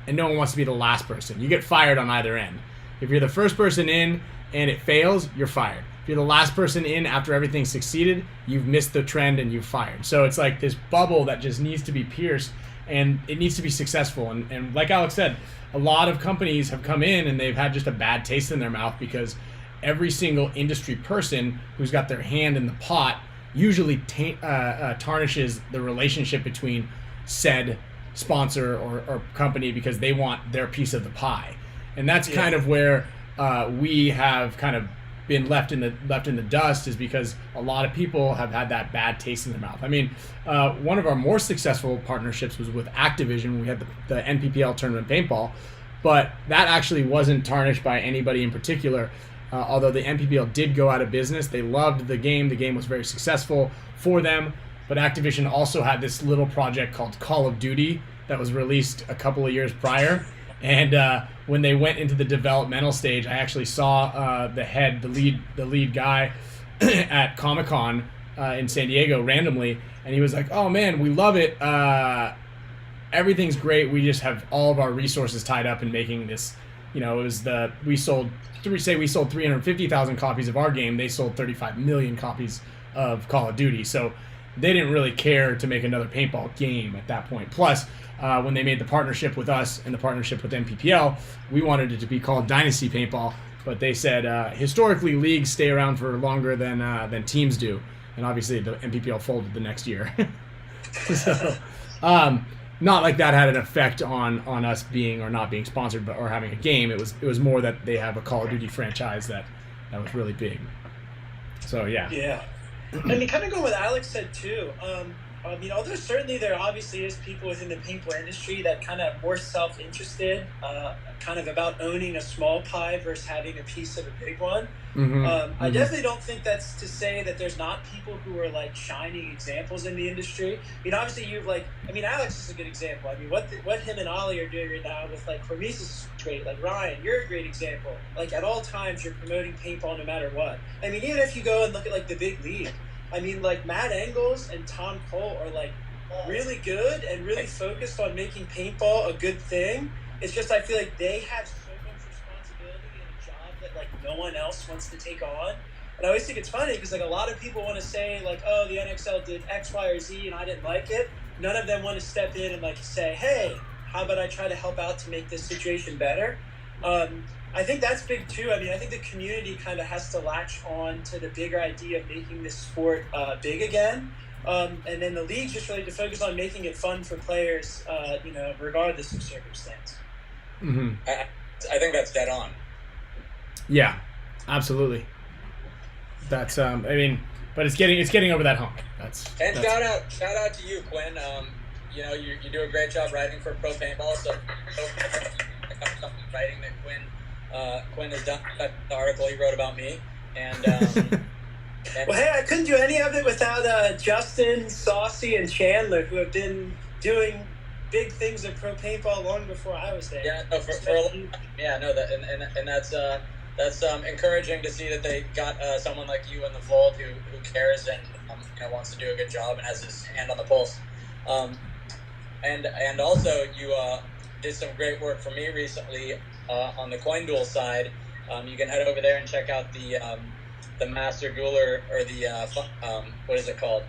and no one wants to be the last person. You get fired on either end. If you're the first person in and it fails, you're fired. If you're the last person in after everything succeeded, you've missed the trend and you've fired. So it's like this bubble that just needs to be pierced, and it needs to be successful. And like Alex said, a lot of companies have come in and they've had just a bad taste in their mouth because every single industry person who's got their hand in the pot usually tarnishes the relationship between said sponsor or company because they want their piece of the pie. And that's kind of where we have kind of been left in the dust, is because a lot of people have had that bad taste in their mouth. I mean, one of our more successful partnerships was with Activision when we had the NPPL tournament paintball, but that actually wasn't tarnished by anybody in particular. Although the NPPL did go out of business, they loved the game. The game was very successful for them, but Activision also had this little project called Call of Duty that was released a couple of years prior. And when they went into the developmental stage, I actually saw the lead guy at Comic-Con in San Diego randomly, and he was like, "Oh man, we love it. Everything's great. We just have all of our resources tied up in making this." We sold 350,000 copies of our game. They sold 35 million copies of Call of Duty. So they didn't really care to make another paintball game at that point. Plus, when they made the partnership with us and the partnership with NPPL, we wanted it to be called Dynasty Paintball, but they said historically leagues stay around for longer than teams do, and obviously the NPPL folded the next year. So, not like that had an effect on us being or not being sponsored or having a game. It was more that they have a Call of Duty franchise that was really big. So yeah. Yeah. I mean, kind of going with Alex said too. Although certainly there obviously is people within the paintball industry that kind of more self-interested, kind of about owning a small pie versus having a piece of a big one. I definitely don't think that's to say that there's not people who are like shining examples in the industry. I mean, obviously Alex is a good example. I mean, what him and Ollie are doing right now with like Hormesis is great. Like Ryan, you're a great example. Like at all times you're promoting paintball no matter what. I mean, even if you go and look at like the big league, I mean, like Matt Engels and Tom Cole are like really good and really focused on making paintball a good thing. It's just I feel like they have so much responsibility in a job that like no one else wants to take on. And I always think it's funny because like a lot of people want to say like, oh, the NXL did X, Y, or Z and I didn't like it. None of them want to step in and like say, hey, how about I try to help out to make this situation better? I think that's big too. I mean, I think the community kind of has to latch on to the bigger idea of making this sport big again. And then the league just really to focus on making it fun for players, regardless of circumstance. I think that's dead on. Yeah, absolutely. That's but it's getting over that hump. That's shout out to you, Quinn. You do a great job writing for Pro Paintball. So writing that Quinn has done the article he wrote about me, and well, hey, I couldn't do any of it without Justin, Saucy, and Chandler, who have been doing big things at Pro Paintball long before I was there. Yeah, no, that's encouraging to see that they got someone like you in the fold who cares and wants to do a good job and has his hand on the pulse. And also you did some great work for me recently on the coin duel side. You can head over there and check out the Master Dueler, or the what is it called?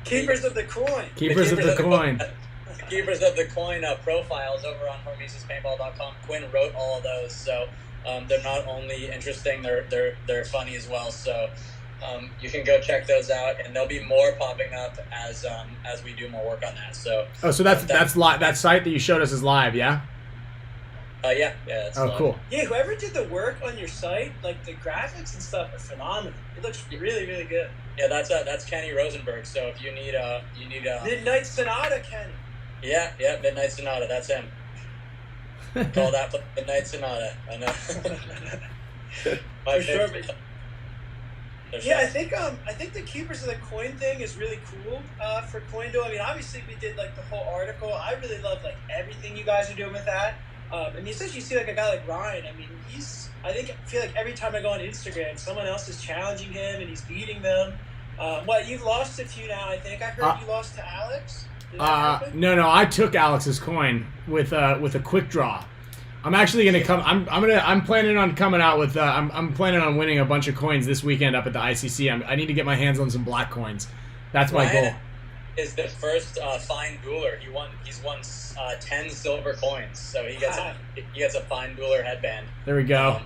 Keepers of the Coin. Keepers of the Coin. Keepers of the Coin profiles over on HormesisPaintball.com. Quinn wrote all of those, so they're not only interesting, they're funny as well. So you can go check those out, and there'll be more popping up as we do more work on that. So that's live. That site that you showed us is live, yeah. Yeah. It's live. Cool. Yeah, whoever did the work on your site, like the graphics and stuff are phenomenal. It looks really, really good. Yeah, that's Kenny Rosenberg. So if you need Midnight Sonata, Kenny. Yeah, Midnight Sonata. That's him. Call that Midnight Sonata. I know. For sure. Yeah, I think the Keepers of the Coin thing is really cool for CoinDo. I mean, obviously we did like the whole article. I really love like everything you guys are doing with that. And especially you see like a guy like Ryan. I mean, I feel like every time I go on Instagram, someone else is challenging him and he's beating them. You've lost a few now. I think I heard you lost to Alex. Did that happen? No, I took Alex's coin with a quick draw. I'm actually gonna come. I'm planning on coming out with. I'm planning on winning a bunch of coins this weekend up at the ICC. I need to get my hands on some black coins. That's my goal. Is the first fine dueler. He's won 10 silver coins, so he gets a fine dueler headband. There we go.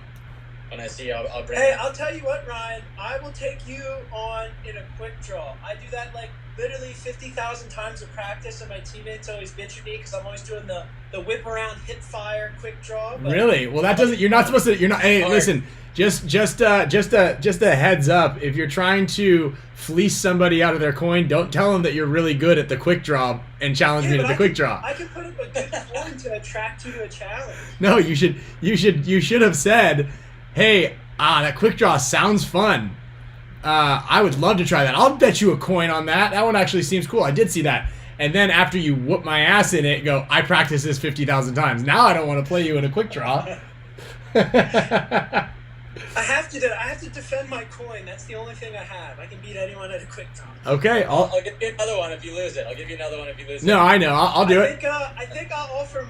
When I see, I'll bring. Hey, I'll tell you what, Ryan. I will take you on in a quick draw. I do that like literally 50,000 times of practice, and my teammates always bitch at me because I'm always doing the whip around, hip fire, quick draw. But really? Well, that doesn't. You're not supposed to. You're not. Hey, listen. Just a heads up. If you're trying to fleece somebody out of their coin, don't tell them that you're really good at the quick draw and challenge me to the quick draw. I can put up a good coin to attract you to a challenge. No, you should have said, hey, that quick draw sounds fun. I would love to try that. I'll bet you a coin on that. That one actually seems cool. I did see that. And then after you whoop my ass in it, go, I practiced this 50,000 times. Now I don't want to play you in a quick draw. I have to defend my coin. That's the only thing I have. I can beat anyone at a quick draw. Okay, I'll give you another one if you lose it. No, I know. I'll do it. I think I'll offer.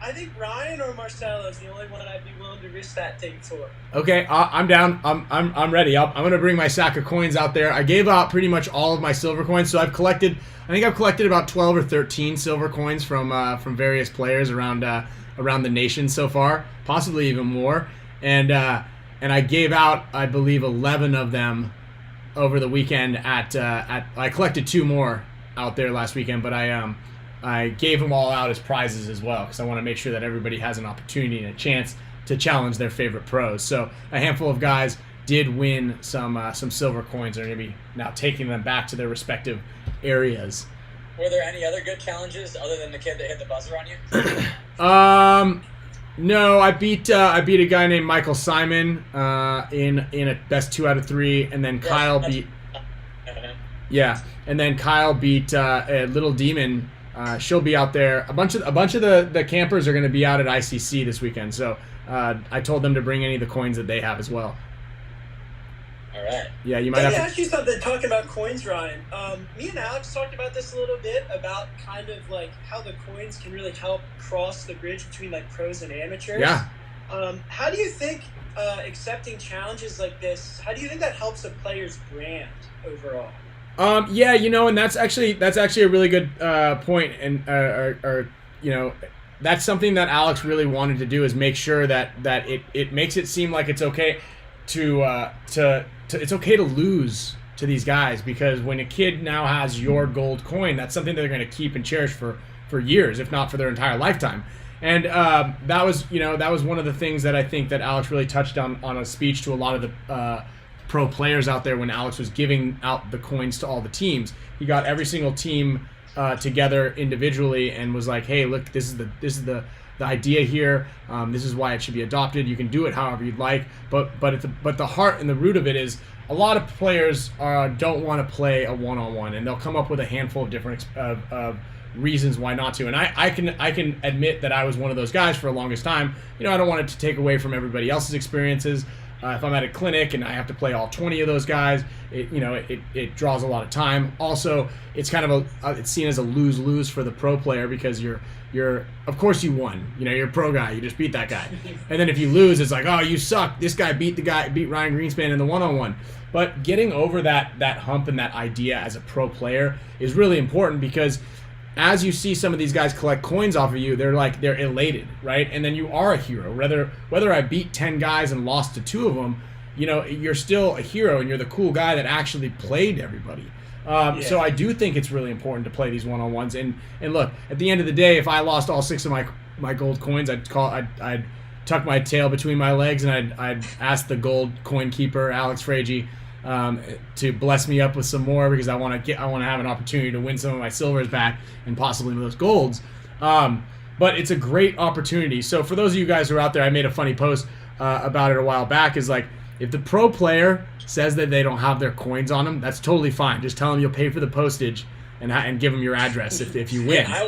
I think Ryan or Marcelo is the only one I'd be willing to risk that thing for. Okay, I'm down. I'm ready. I'm gonna bring my sack of coins out there. I gave out pretty much all of my silver coins, so I've collected about 12 or 13 silver coins from various players around the nation so far, possibly even more. And I gave out, I believe, 11 of them over the weekend. I collected 2 more out there last weekend, but I gave them all out as prizes as well because I want to make sure that everybody has an opportunity and a chance to challenge their favorite pros. So a handful of guys did win some silver coins and are going to be now taking them back to their respective areas. Were there any other good challenges other than the kid that hit the buzzer on you? No, I beat a guy named Michael Simon in a best 2 out of 3, and then Kyle beat. Yeah, and then Kyle beat a Little Demon. She'll be out there. A bunch of the campers are going to be out at ICC this weekend, so I told them to bring any of the coins that they have as well. All right. Yeah, you might Let have me to ask you something. Talking about coins, Ryan. Me and Alex talked about this a little bit about kind of like how the coins can really help cross the bridge between like pros and amateurs. Yeah. How do you think accepting challenges like this? How do you think that helps a player's brand overall? Yeah, and that's actually a really good point, and that's something that Alex really wanted to do is make sure that it makes it seem like it's okay it's okay to lose to these guys, because when a kid now has your gold coin, that's something they're going to keep and cherish for years, if not for their entire lifetime. And that was one of the things that I think that Alex really touched on a speech to a lot of the pro players out there when Alex was giving out the coins to all the teams. He got every single team together individually and was like, hey, look, this is the idea here. This is why it should be adopted. You can do it however you'd like, but the heart and the root of it is a lot of players don't want to play a one-on-one, and they'll come up with a handful of different reasons why not to. And I can admit that I was one of those guys for the longest time. I don't want it to take away from everybody else's experiences. If I'm at a clinic and I have to play all 20 of those guys, it draws a lot of time. Also, it's kind of it's seen as a lose-lose for the pro player, because you're of course you won. You're a pro guy. You just beat that guy. And then if you lose, it's like, oh, you suck. This guy beat Ryan Greenspan in the one-on-one. But getting over that hump and that idea as a pro player is really important, because as you see some of these guys collect coins off of you, they're elated, right? And then you are a hero. Whether I beat 10 guys and lost to 2 of them, you're still a hero, and you're the cool guy that actually played everybody. So I do think it's really important to play these one-on-ones. And look, at the end of the day, if I lost all 6 of my gold coins, I'd tuck my tail between my legs, and I'd ask the gold coin keeper, Alex Fragi, to bless me up with some more, because I want to have an opportunity to win some of my silvers back and possibly those golds. But it's a great opportunity. So for those of you guys who are out there, I made a funny post about it a while back. Is like, If the pro player says that they don't have their coins on them, that's totally fine. Just tell them you'll pay for the postage and give them your address if you win. Yeah,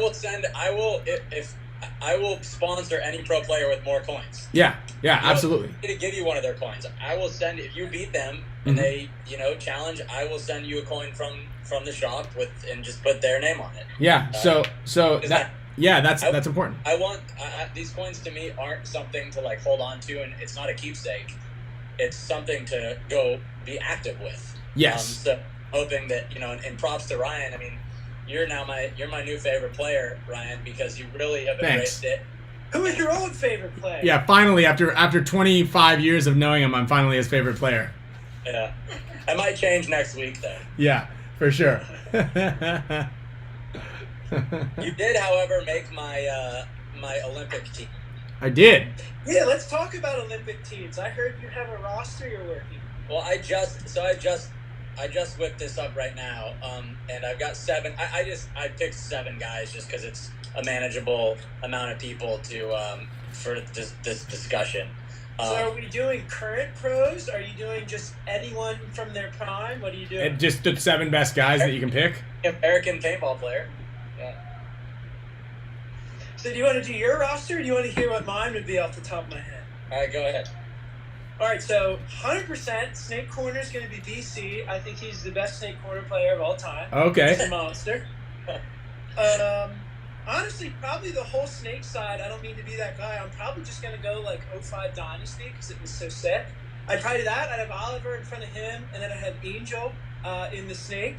I will sponsor any pro player with more coins. Yeah, absolutely. To give you one of their coins, I will send, if you beat them and they challenge, I will send you a coin from the shop and just put their name on it. Yeah. That's important. I want these coins to me aren't something to like hold on to, and it's not a keepsake. It's something to go be active with. Yes. So hoping that and props to Ryan. I mean, you're my new favorite player, Ryan, because you really have embraced it. Who is your old favorite player? Yeah, finally, after 25 years of knowing him, I'm finally his favorite player. Yeah, I might change next week though. Yeah, for sure. You did, however, make my my Olympic team. I did. Yeah, let's talk about Olympic teams. I heard you have a roster you're working. Well, I just whipped this up right now, and I've got 7. I picked 7 guys just because it's a manageable amount of people for this discussion. So are we doing current pros? Are you doing just anyone from their prime? What are you doing? And just the 7 best guys that you can pick? American paintball player. Yeah. So do you want to do your roster, or do you want to hear what mine would be off the top of my head? All right, go ahead. All right, so 100% Snake Corner is going to be BC. I think he's the best Snake Corner player of all time. Okay. He's a monster. Honestly, probably the whole Snake side, I don't mean to be that guy. I'm probably just going to go like 05 Dynasty because it was so sick. I'd probably do that. I'd have Oliver in front of him, and then I'd have Angel in the Snake.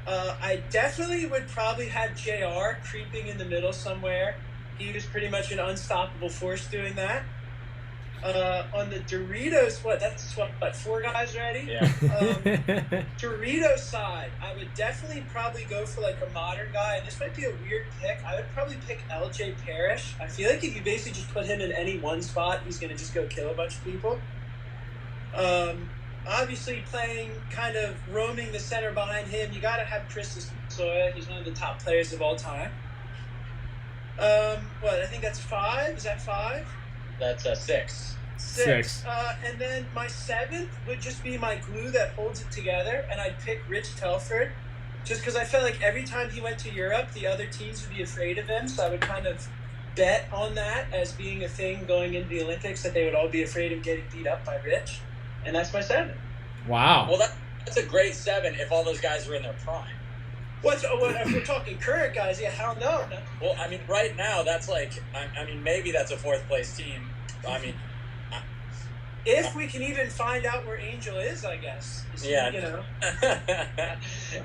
I definitely would probably have JR creeping in the middle somewhere. He was pretty much an unstoppable force doing that. On the Doritos, that's 4 guys already? Yeah. Doritos side, I would definitely probably go for like a modern guy, and this might be a weird pick. I would probably pick LJ Parrish. I feel like if you basically just put him in any one spot, he's going to just go kill a bunch of people. Obviously playing kind of roaming the center behind him, you got to have Chris Soya. He's one of the top players of all time. I think that's 5. Is that 5? That's 6. 6. And then my 7th would just be my glue that holds it together, and I'd pick Rich Telford, just because I felt like every time he went to Europe, the other teams would be afraid of him, so I would kind of bet on that as being a thing going into the Olympics, that they would all be afraid of getting beat up by Rich, and that's my 7. Wow. Well, that's a great 7 if all those guys were in their prime. If we're talking current guys, yeah, hell no. Well, I mean, right now, that's like, I mean, maybe that's a 4th place team. I mean, if we can even find out where Angel is, I guess. Yeah.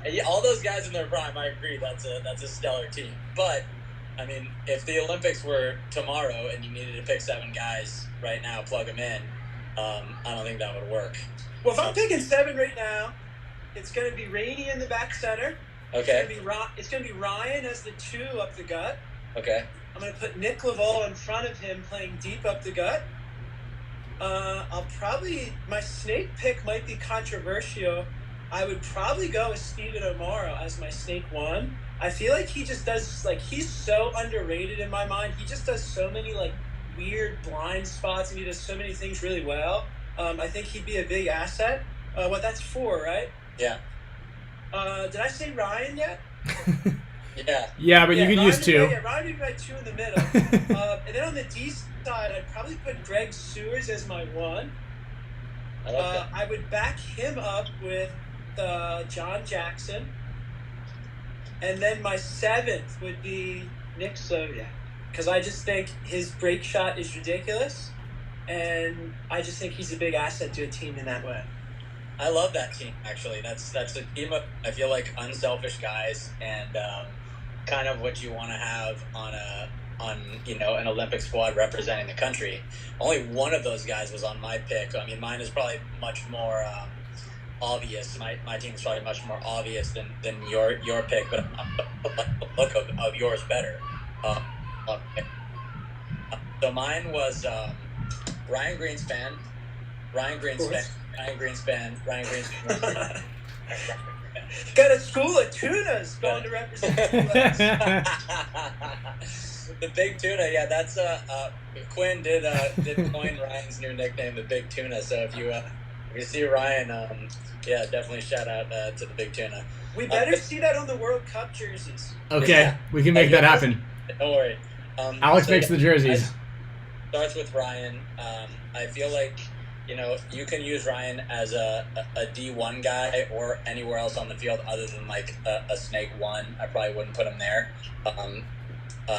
Yeah, all those guys in their prime, I agree. That's a stellar team. But I mean, if the Olympics were tomorrow and you needed to pick 7 guys right now, plug them in, I don't think that would work. Well, if I'm picking 7 right now, it's going to be Rainey in the back center. Okay. It's going to be Ryan as the 2 up the gut. Okay. I'm going to put Nick Laval in front of him playing deep up the gut. My Snake pick might be controversial. I would probably go with Stephen O'Mara as my Snake 1. I feel like he just does, he's so underrated in my mind. He just does so many, weird blind spots, and he does so many things really well. I think he'd be a big asset. That's 4, right? Yeah. Did I say Ryan yet? Yeah. Yeah, but you could use 2. Yeah, Ryan would be my 2 in the middle. And then on the D side, I'd probably put Greg Sewers as my 1. I like that. I would back him up with John Jackson. And then my 7th would be Nick Sovia. Because I just think his break shot is ridiculous. And I just think he's a big asset to a team in that way. I love that team, actually. That's a team of, I feel like, unselfish guys, and kind of what you want to have on an Olympic squad representing the country. Only one of those guys was on my pick. I mean, mine is probably much more obvious. My team is probably much more obvious than your pick, but the look of yours better. So mine was Ryan Greenspan. Got a school of Tunas going to represent the U.S. The Big Tuna, yeah, that's Quinn did coin Ryan's new nickname, the Big Tuna. So if you see Ryan, yeah, definitely shout out to the Big Tuna. We better see that on the World Cup jerseys. Okay, Yeah. we can make that happen. Don't worry. Alex So, makes the jerseys. Starts with Ryan. I feel like, you can use Ryan as a D1 guy or anywhere else on the field other than like a Snake 1. I probably wouldn't put him there,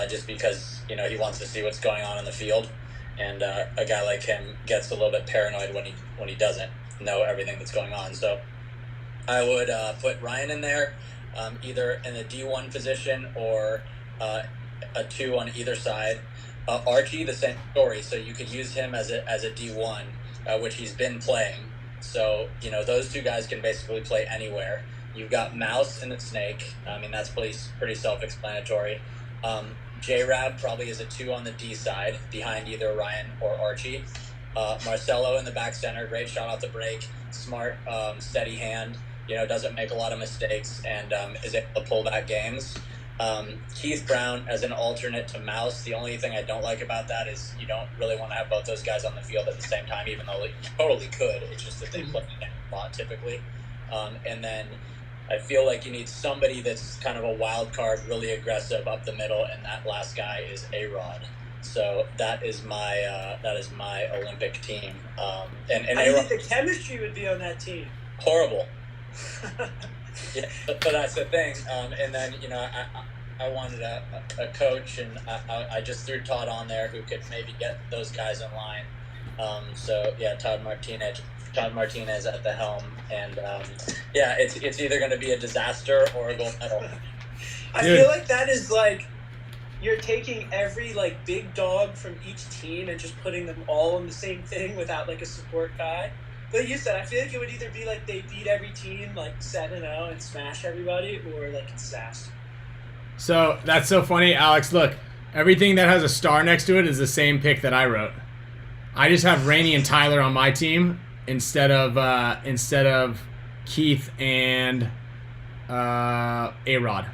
just because he wants to see what's going on in the field, and a guy like him gets a little bit paranoid when he doesn't know everything that's going on. So I would put Ryan in there, either in a D1 position or a 2 on either side. Archie, the same story. So you could use him as a D1. Which he's been playing. So, those two guys can basically play anywhere. You've got Mouse and the Snake. I mean, that's pretty self-explanatory. J-Rab probably is a 2 on the D side, behind either Ryan or Archie. Marcelo in the back center, great shot off the break, smart, steady hand, doesn't make a lot of mistakes, and is able to pull back games. Keith Brown as an alternate to Mouse. The only thing I don't like about that is you don't really want to have both those guys on the field at the same time, even though you totally could. It's just that they play a lot typically. And then I feel like you need somebody that's kind of a wild card, really aggressive up the middle, and that last guy is A-Rod. So that is my Olympic team. And I think the chemistry would be on that team. Horrible. Yeah, but that's the thing. And then, I wanted a coach, and I just threw Todd on there who could maybe get those guys in line. So, yeah, Todd Martinez at the helm. And, yeah, it's either going to be a disaster or a gold medal. I feel like that is like you're taking every like big dog from each team and just putting them all in the same thing without like a support guy. Like you said, I feel like it would either be like they beat every team like 7-0 and smash everybody, or like it's disaster. So that's so funny, Alex. Look, everything that has a star next to it is the same pick that I wrote. I just have Rainey and Tyler on my team instead of Keith and A-Rod.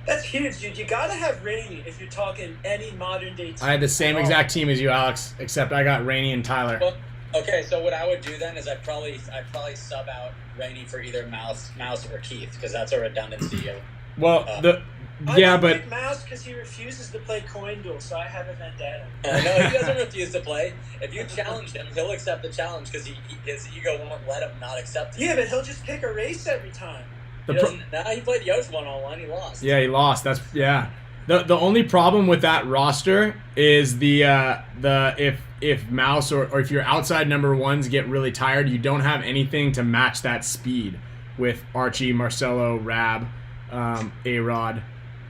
That's huge, dude. You gotta have Rainey if you're talking any modern day team. I had the same exact team as you, Alex, except I got Rainey and Tyler. Well, okay, so what I would do then is I'd probably sub out Rainey for either Mouse or Keith, because that's a redundancy of. Well, I pick Mouse because he refuses to play coin duel, so I have a vendetta. No, he doesn't refuse to play. If you challenge him, he'll accept the challenge because his ego won't let him not accept it. Yeah, but he'll just pick a race every time. He played Yosh 1-on-1. He lost. Yeah, he lost. The only problem with that roster is if Mouse or if your outside number ones get really tired, you don't have anything to match that speed with Archie, Marcelo, Rab, A-Rod,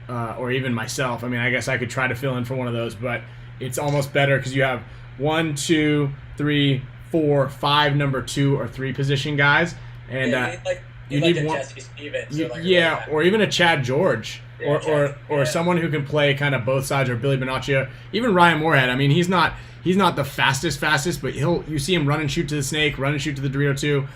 or even myself. I mean, I guess I could try to fill in for one of those, but it's almost better because you have 1, 2, 3, 4, 5 number 2 or 3 position guys, and you need one. Jesse Stevens, or even a Chad George. Or someone who can play kind of both sides, or Billy Bonaccia, even Ryan Moorhead. I mean, he's not the fastest, but you see him run and shoot to the Snake, run and shoot to the Dorito too.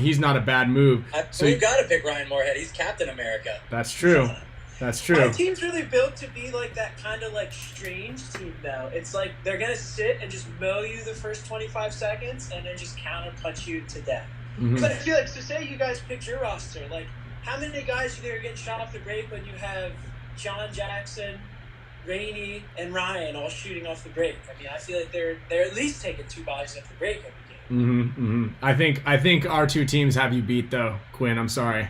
He's not a bad move. We've got to pick Ryan Moorhead. He's Captain America. That's true. That's true. My team's really built to be like that kind of like strange team though. It's like they're gonna sit and just mow you the first 25 seconds and then just counter punch you to death. Mm-hmm. But I feel like, so say you guys picked your roster, like how many guys are there getting shot off the break when you have John Jackson, Rainey, and Ryan all shooting off the break? I mean, I feel like they're at least taking 2 bodies off the break every game. Mm-hmm, mm-hmm. I think our 2 teams have you beat though, Quinn. I'm sorry.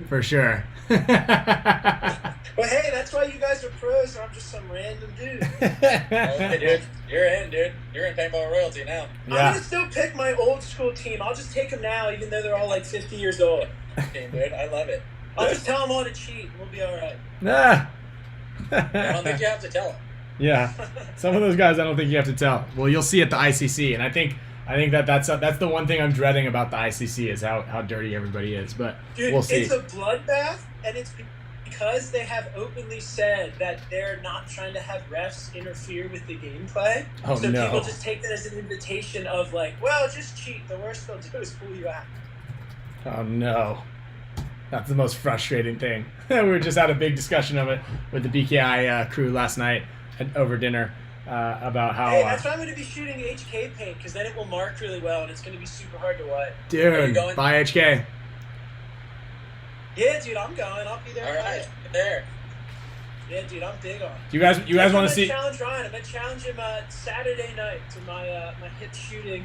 For sure. Well, hey, that's why you guys are pros, and I'm just some random dude. Okay, dude. You're in, dude. You're in paintball royalty now. Yeah. I'm going to still pick my old school team. I'll just take them now, even though they're all like 50 years old. Okay, dude. I love it. I'll just tell them all to cheat, and we'll be all right. Nah. I don't think you have to tell them. Yeah. Some of those guys I don't think you have to tell. Well, you'll see at the ICC, and I think that's the one thing I'm dreading about the ICC is how dirty everybody is. But dude, we'll see. It's a bloodbath, and it's because they have openly said that they're not trying to have refs interfere with the gameplay. Oh, so no. people just take that as an invitation of like, well, just cheat. The worst they'll do is pull you out. Oh no. That's the most frustrating thing. We just had a big discussion of it with the BKI crew last night over dinner about how. Hey, that's why I'm going to be shooting HK paint, because then it will mark really well, and it's going to be super hard to wipe. Dude, buy HK. Yeah, dude, I'm going. I'll be there. All right, there. Yeah, dude, I'm big on it. Do you guys want to see? Challenge Ryan. I'm gonna challenge him Saturday night to my my hit shooting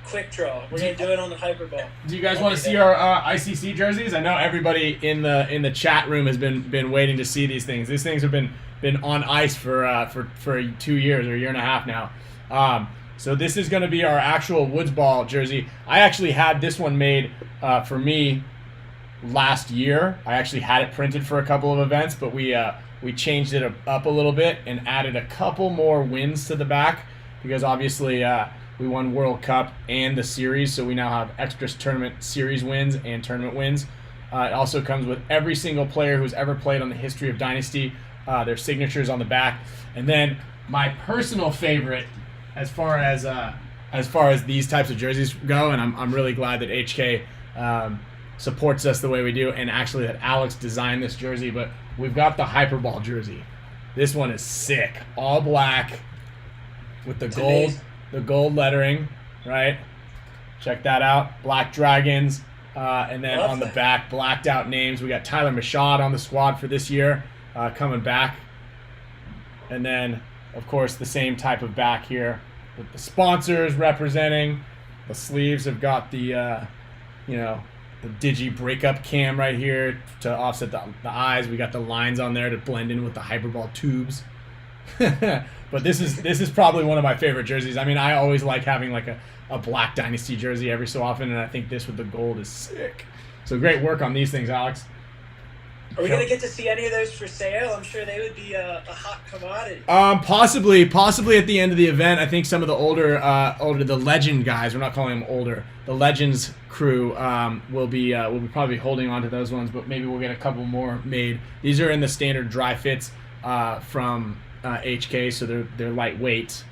quick draw. We're gonna do it on the Hyperball. Do you guys want to see our ICC jerseys? I know everybody in the chat room has been waiting to see these things. These things have been on ice for 2 years or a year and a half now. So this is going to be our actual Woods Ball jersey. I actually had this one made for me last year. I actually had it printed for a couple of events, but we changed it up a little bit and added a couple more wins to the back because obviously we won World Cup and the series, so we now have extra tournament series wins and tournament wins. It also comes with every single player who's ever played on the history of Dynasty, their signatures on the back. And then my personal favorite as far as these types of jerseys go, and I'm really glad that HK supports us the way we do, and actually that Alex designed this jersey, but we've got the Hyperball jersey. This one is sick. All black with the gold lettering, right? Check that out. Black Dragons. And then on the back, blacked out names. We got Tyler Mashad on the squad for this year, coming back. And then, of course, the same type of back here with the sponsors representing. The sleeves have got the, the Digi breakup cam right here to offset the eyes. We got the lines on there to blend in with the Hyperball tubes. But this is probably one of my favorite jerseys. I mean, I always like having like a black Dynasty jersey every so often, and I think this with the gold is sick. So great work on these things, Alex. Are we going to get to see any of those for sale? I'm sure they would be a hot commodity. Possibly at the end of the event. I think some of the older the legend guys, we're not calling them older, the Legends crew will be probably holding on to those ones, but maybe we'll get a couple more made. These are in the standard dry fits from HK, so they're lightweight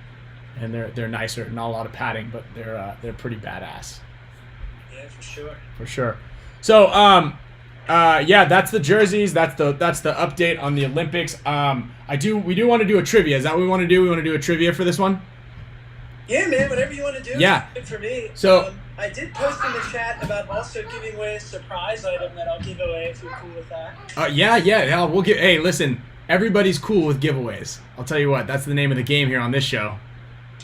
and they're nicer. Not a lot of padding, but they're pretty badass. Yeah, for sure. For sure. So yeah, that's the jerseys. That's the update on the Olympics. We do want to do a trivia. Is that what we want to do? We want to do a trivia for this one? Yeah, man. Whatever you want to do. Yeah. Is good for me. So I did post in the chat about also giving away a surprise item that I'll give away if you're cool with that. Yeah. We'll give. Hey, listen. Everybody's cool with giveaways. I'll tell you what. That's the name of the game here on this show.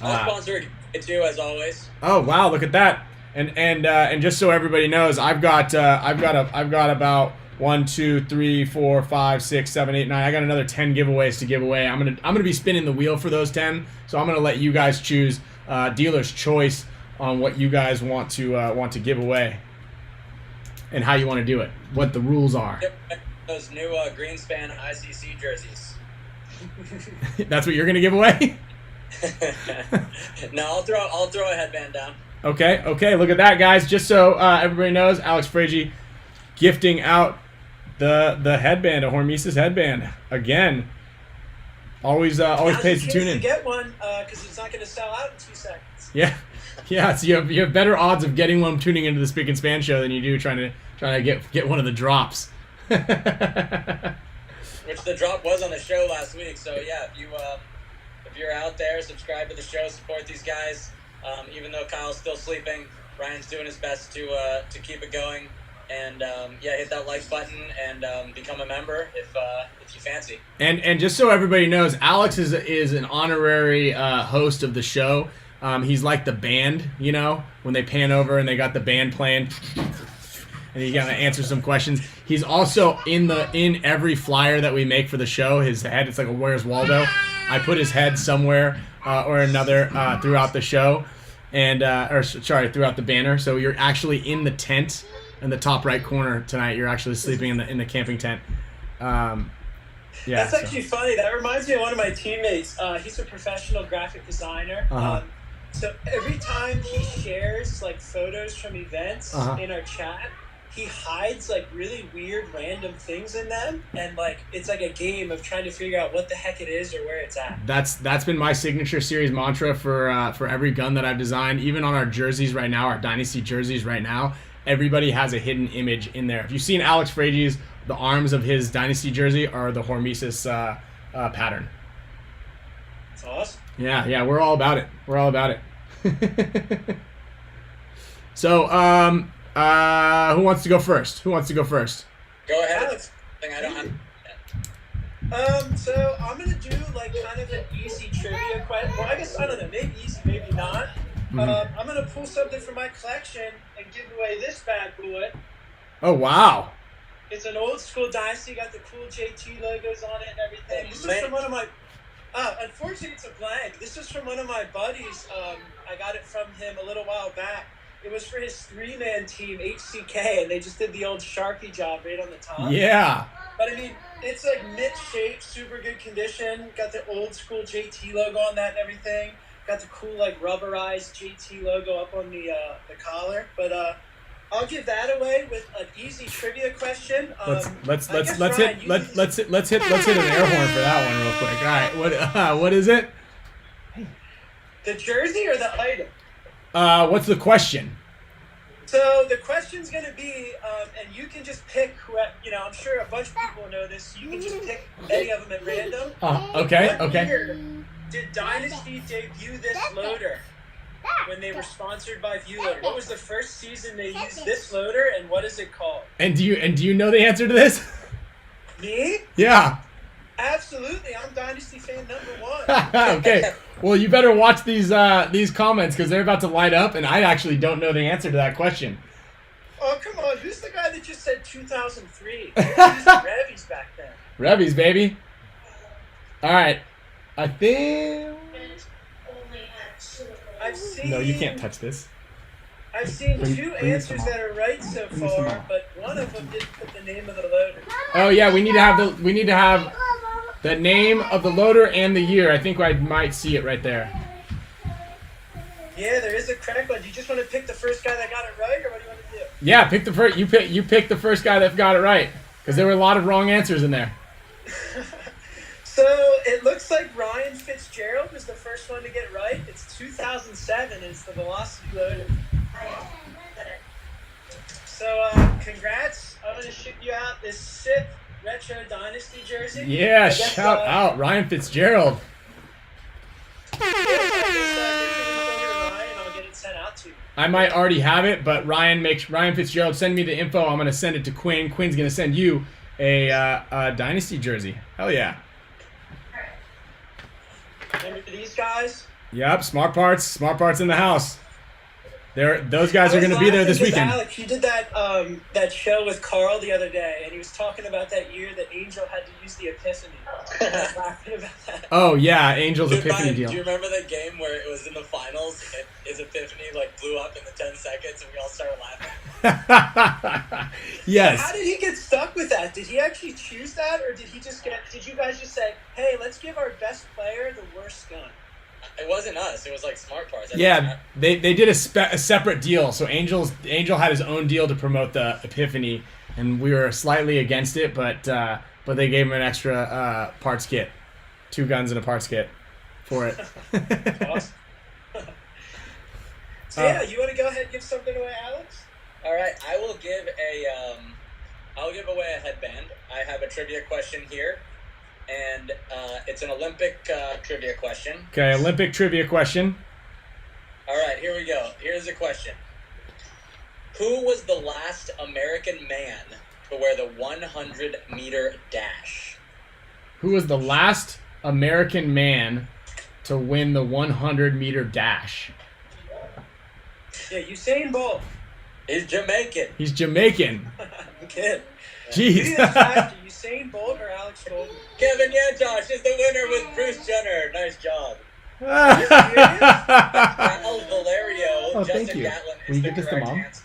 I'll sponsor it too, as always. Oh wow! Look at that. And just so everybody knows, I've got about 1, 2, 3, 4, 5, 6, 7, 8, 9. I got another 10 giveaways to give away. I'm gonna be spinning the wheel for those 10. So I'm gonna let you guys choose dealer's choice on what you guys want to give away and how you want to do it. What the rules are. Those new Greenspan ICC jerseys. That's what you're gonna give away? No, I'll throw a headband down. Okay, look at that, guys. Just so everybody knows, Alex Fragi gifting out the headband, a Hormesis headband. Again, always pays to tune in. To get one, because it's not going to sell out in 2 seconds. Yeah. So you have better odds of getting one tuning into the Spick Span Show than you do trying to get one of the drops. Which the drop was on the show last week. So yeah, if you're out there, subscribe to the show, support these guys. Even though Kyle's still sleeping, Ryan's doing his best to keep it going. And hit that like button and become a member if you fancy. And just so everybody knows, Alex is an honorary host of the show. He's like the band, when they pan over and they got the band playing, and he gotta answer some questions. He's also in every flyer that we make for the show. His head, it's like a Where's Waldo. I put his head somewhere or another throughout the show, and throughout the banner. So you're actually in the tent in the top right corner tonight. You're actually sleeping in the camping tent. That's actually funny. That reminds me of one of my teammates. He's a professional graphic designer. So every time he shares like photos from events in our chat, he hides like really weird random things in them, and like it's like a game of trying to figure out what the heck it is or where it's at. That's been my signature series mantra for every gun that I've designed. Even on our jerseys right now, our Dynasty jerseys right now, everybody has a hidden image in there. If you've seen Alex Frage's, the arms of his Dynasty jersey are the Hormesis pattern. That's awesome. Yeah, we're all about it. We're all about it. So, who wants to go first? Go ahead. Alex. I don't have. So I'm gonna do like kind of an easy trivia question. Well, I guess I don't know, maybe easy, maybe not. I'm gonna pull something from my collection and give away this bad boy. Oh, wow. It's an old school Dynasty, got the cool JT logos on it and everything. This is from one of my. Unfortunately, it's a blank. This is from one of my buddies. I got it from him a little while back. It was for his 3-man team, HCK, and they just did the old Sharpie job right on the top. Yeah. But I mean, it's like mint-shaped, super good condition. Got the old school JT logo on that and everything. Got the cool like rubberized JT logo up on the collar. But I'll give that away with an easy trivia question. Let's hit an air horn for that one real quick. All right, what is it? The jersey or the item? What's the question? So the question's going to be, and you can just pick who, I'm sure a bunch of people know this. You can just pick any of them at random. Okay. What year did Dynasty debut this loader when they were sponsored by ViewLoader? What was the first season they used this loader, and what is it called? And do you know the answer to this? Me? Yeah. Absolutely. I'm Dynasty fan number 1. Okay. Well, you better watch these comments because they're about to light up, and I actually don't know the answer to that question. Oh, come on. Who's the guy that just said 2003? They were using Revies back then. Revies, baby. All right. I think... I've seen... No, you can't touch this. I've seen two answers that are right so far, but one of them didn't put the name of the loader. Oh yeah, we need to have the name of the loader and the year. I think I might see it right there. Yeah, there is a correct one. Do you just want to pick the first guy that got it right, or what do you want to do? Yeah, pick the first. You pick the first guy that got it right because there were a lot of wrong answers in there. So it looks like Ryan Fitzgerald was the first one to get it right. It's 2007, and it's the Velocity loader. So congrats! I'm gonna ship you out this sick retro Dynasty jersey. Yeah, shout out Ryan Fitzgerald. I'll get it sent out to you. I might already have it, but Ryan Fitzgerald send me the info. I'm gonna send it to Quinn. Quinn's gonna send you a Dynasty jersey. Hell yeah! Remember these guys? Yep, smart parts in the house. Those guys are going to be there this weekend. Alex, you did that show with Carl the other day, and he was talking about that year that Angel had to use the Epiphany. I was laughing about that. Oh yeah, Angel's Epiphany Brian, deal. Do you remember that game where it was in the finals and his Epiphany blew up in the 10 seconds and we all started laughing? Yes. How did he get stuck with that? Did he actually choose that, or did you guys just say, hey, let's give our best player the worst gun? It wasn't us. It was Smart Parts. Yeah, they did a separate deal. So Angel had his own deal to promote the Epiphany, and we were slightly against it, but they gave him an extra parts kit, 2 guns and a parts kit for it. Awesome. So yeah, you want to go ahead and give something away, Alex? All right, I will give I'll give away a headband. I have a trivia question here. And it's an Olympic trivia question. Okay, Olympic trivia question. All right, here we go. Here's a question. Who was the last American man to wear the 100-meter dash? Who was the last American man to win the 100-meter dash? Yeah, Usain Bolt. He's Jamaican. He's Jamaican. I'm kidding. Jeez. Usain Bolt or Alex Golden? Kevin Yantosh is the winner with Bruce Jenner. Nice job. Val Valerio. Oh, Justin thank you. Gatlin Will is you the give this to correct Mom? answer.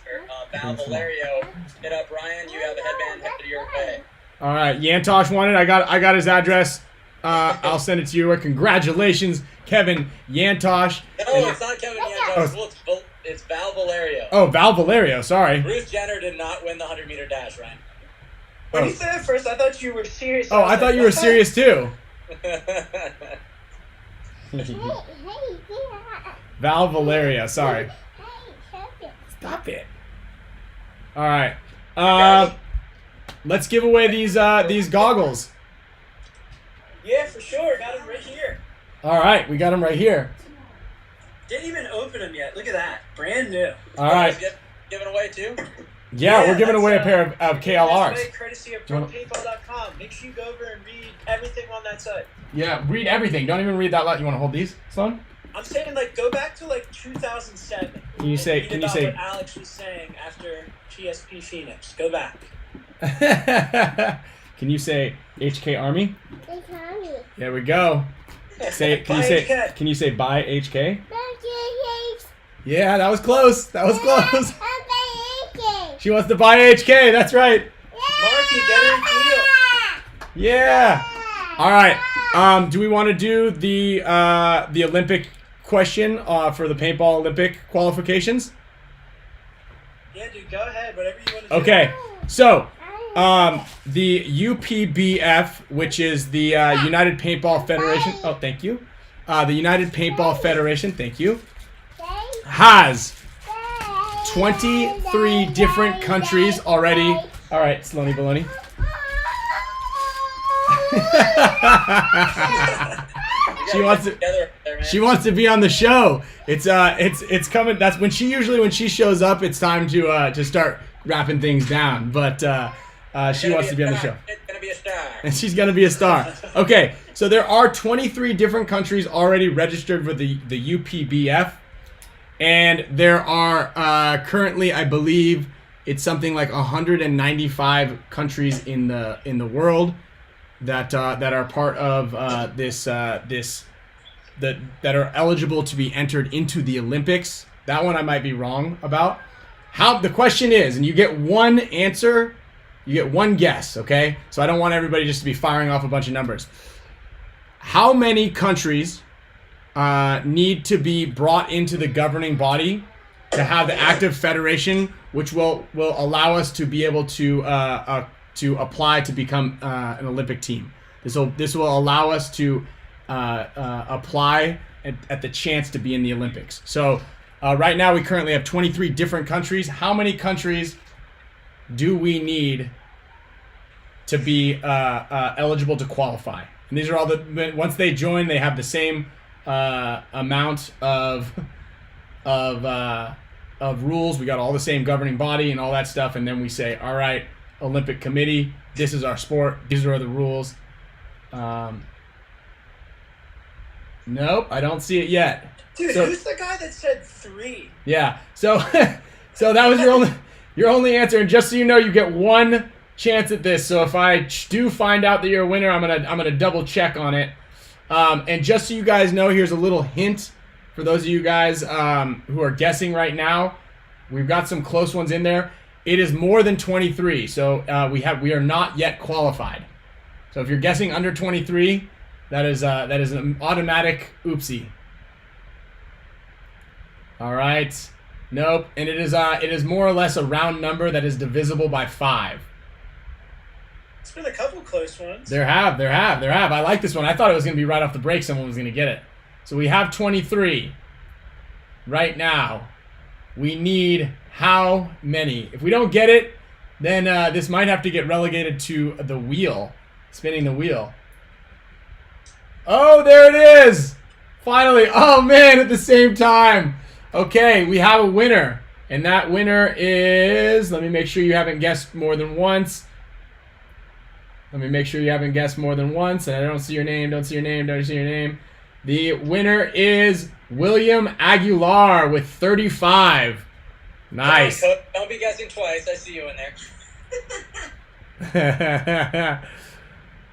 Val Valerio. Hit up Ryan. You have a headband headed your way. All right, Yantosh wanted. I got his address. I'll send it to you. Congratulations, Kevin Yantosh. No, it's not Kevin Yantosh. Well, it's Val Valerio. Oh, Val Valerio. Sorry. Bruce Jenner did not win the 100-meter dash, Ryan. When you said it first, I thought you were serious. Oh, I thought you were serious too. Val Valerio. Sorry. Stop it. All right. Let's give away these goggles. Yeah, for sure. Got them right here. All right, we got them right here. Didn't even open them yet. Look at that. Brand new. All right. Giving away too? Yeah, we're giving away a pair of KLRs. Courtesy of ProPaintball.com. Make sure you go over and read everything on that site. Yeah, read everything. Don't even read that lot. You want to hold these, son? I'm saying, like, go back to, like, 2007. Can you say what Alex was saying after PSP Phoenix. Go back. Can you say HK Army? HK Army. There we go. Can you say bye HK? Yeah, that was close. That was close. She wants to buy HK. That's right. Marky, get her a deal. Yeah. All right. Do we want to do the Olympic question for the paintball Olympic qualifications? Yeah, dude, go ahead. Whatever you want to do. Okay. So, the UPBF, which is the United Paintball Federation. Oh, thank you. The United Paintball Federation. Thank you. Has 23 different countries already. All right, Sloany Baloney. She wants to be on the show. It's coming. That's when she shows up. It's time to start wrapping things down. But she wants to be on the show. It's gonna be a star. And she's gonna be a star. Okay, so there are 23 different countries already registered with the UPBF. And there are currently, I believe, it's something like 195 countries in the world that are part of that are eligible to be entered into the Olympics. That one I might be wrong about. The question is, and you get one answer, you get one guess, okay? So I don't want everybody just to be firing off a bunch of numbers. How many countries need to be brought into the governing body to have the active federation, which will allow us to be able to apply to become an Olympic team. This will allow us to apply at the chance to be in the Olympics. So right now we currently have 23 different countries. How many countries do we need to be eligible to qualify? And these are all once they join, they have the same amount of rules. We got all the same governing body and all that stuff, and then we say, all right, Olympic Committee, this is our sport, these are the rules. Nope, I don't see it yet. Dude, who's the guy that said 3? Yeah, so that was your only answer, and just so you know, you get one chance at this. So if I do find out that you're a winner, I'm gonna double check on it. And just so you guys know, here's a little hint for those of you guys who are guessing right now. We've got some close ones in there. It is more than 23, so we are not yet qualified. So if you're guessing under 23, that is an automatic oopsie. All right, nope, and it is more or less a round number that is divisible by 5. It's been a couple close ones. There have. I like this one. I thought it was going to be right off the break. Someone was going to get it. So we have 23 right now. We need how many? If we don't get it, then this might have to get relegated to the wheel, spinning the wheel. Oh, there it is. Finally. Oh, man, at the same time. Okay, we have a winner. And that winner is, let me make sure you haven't guessed more than once. And I don't see your name, don't see your name. The winner is William Aguilar with 35. Nice. Don't be guessing twice. I see you in there.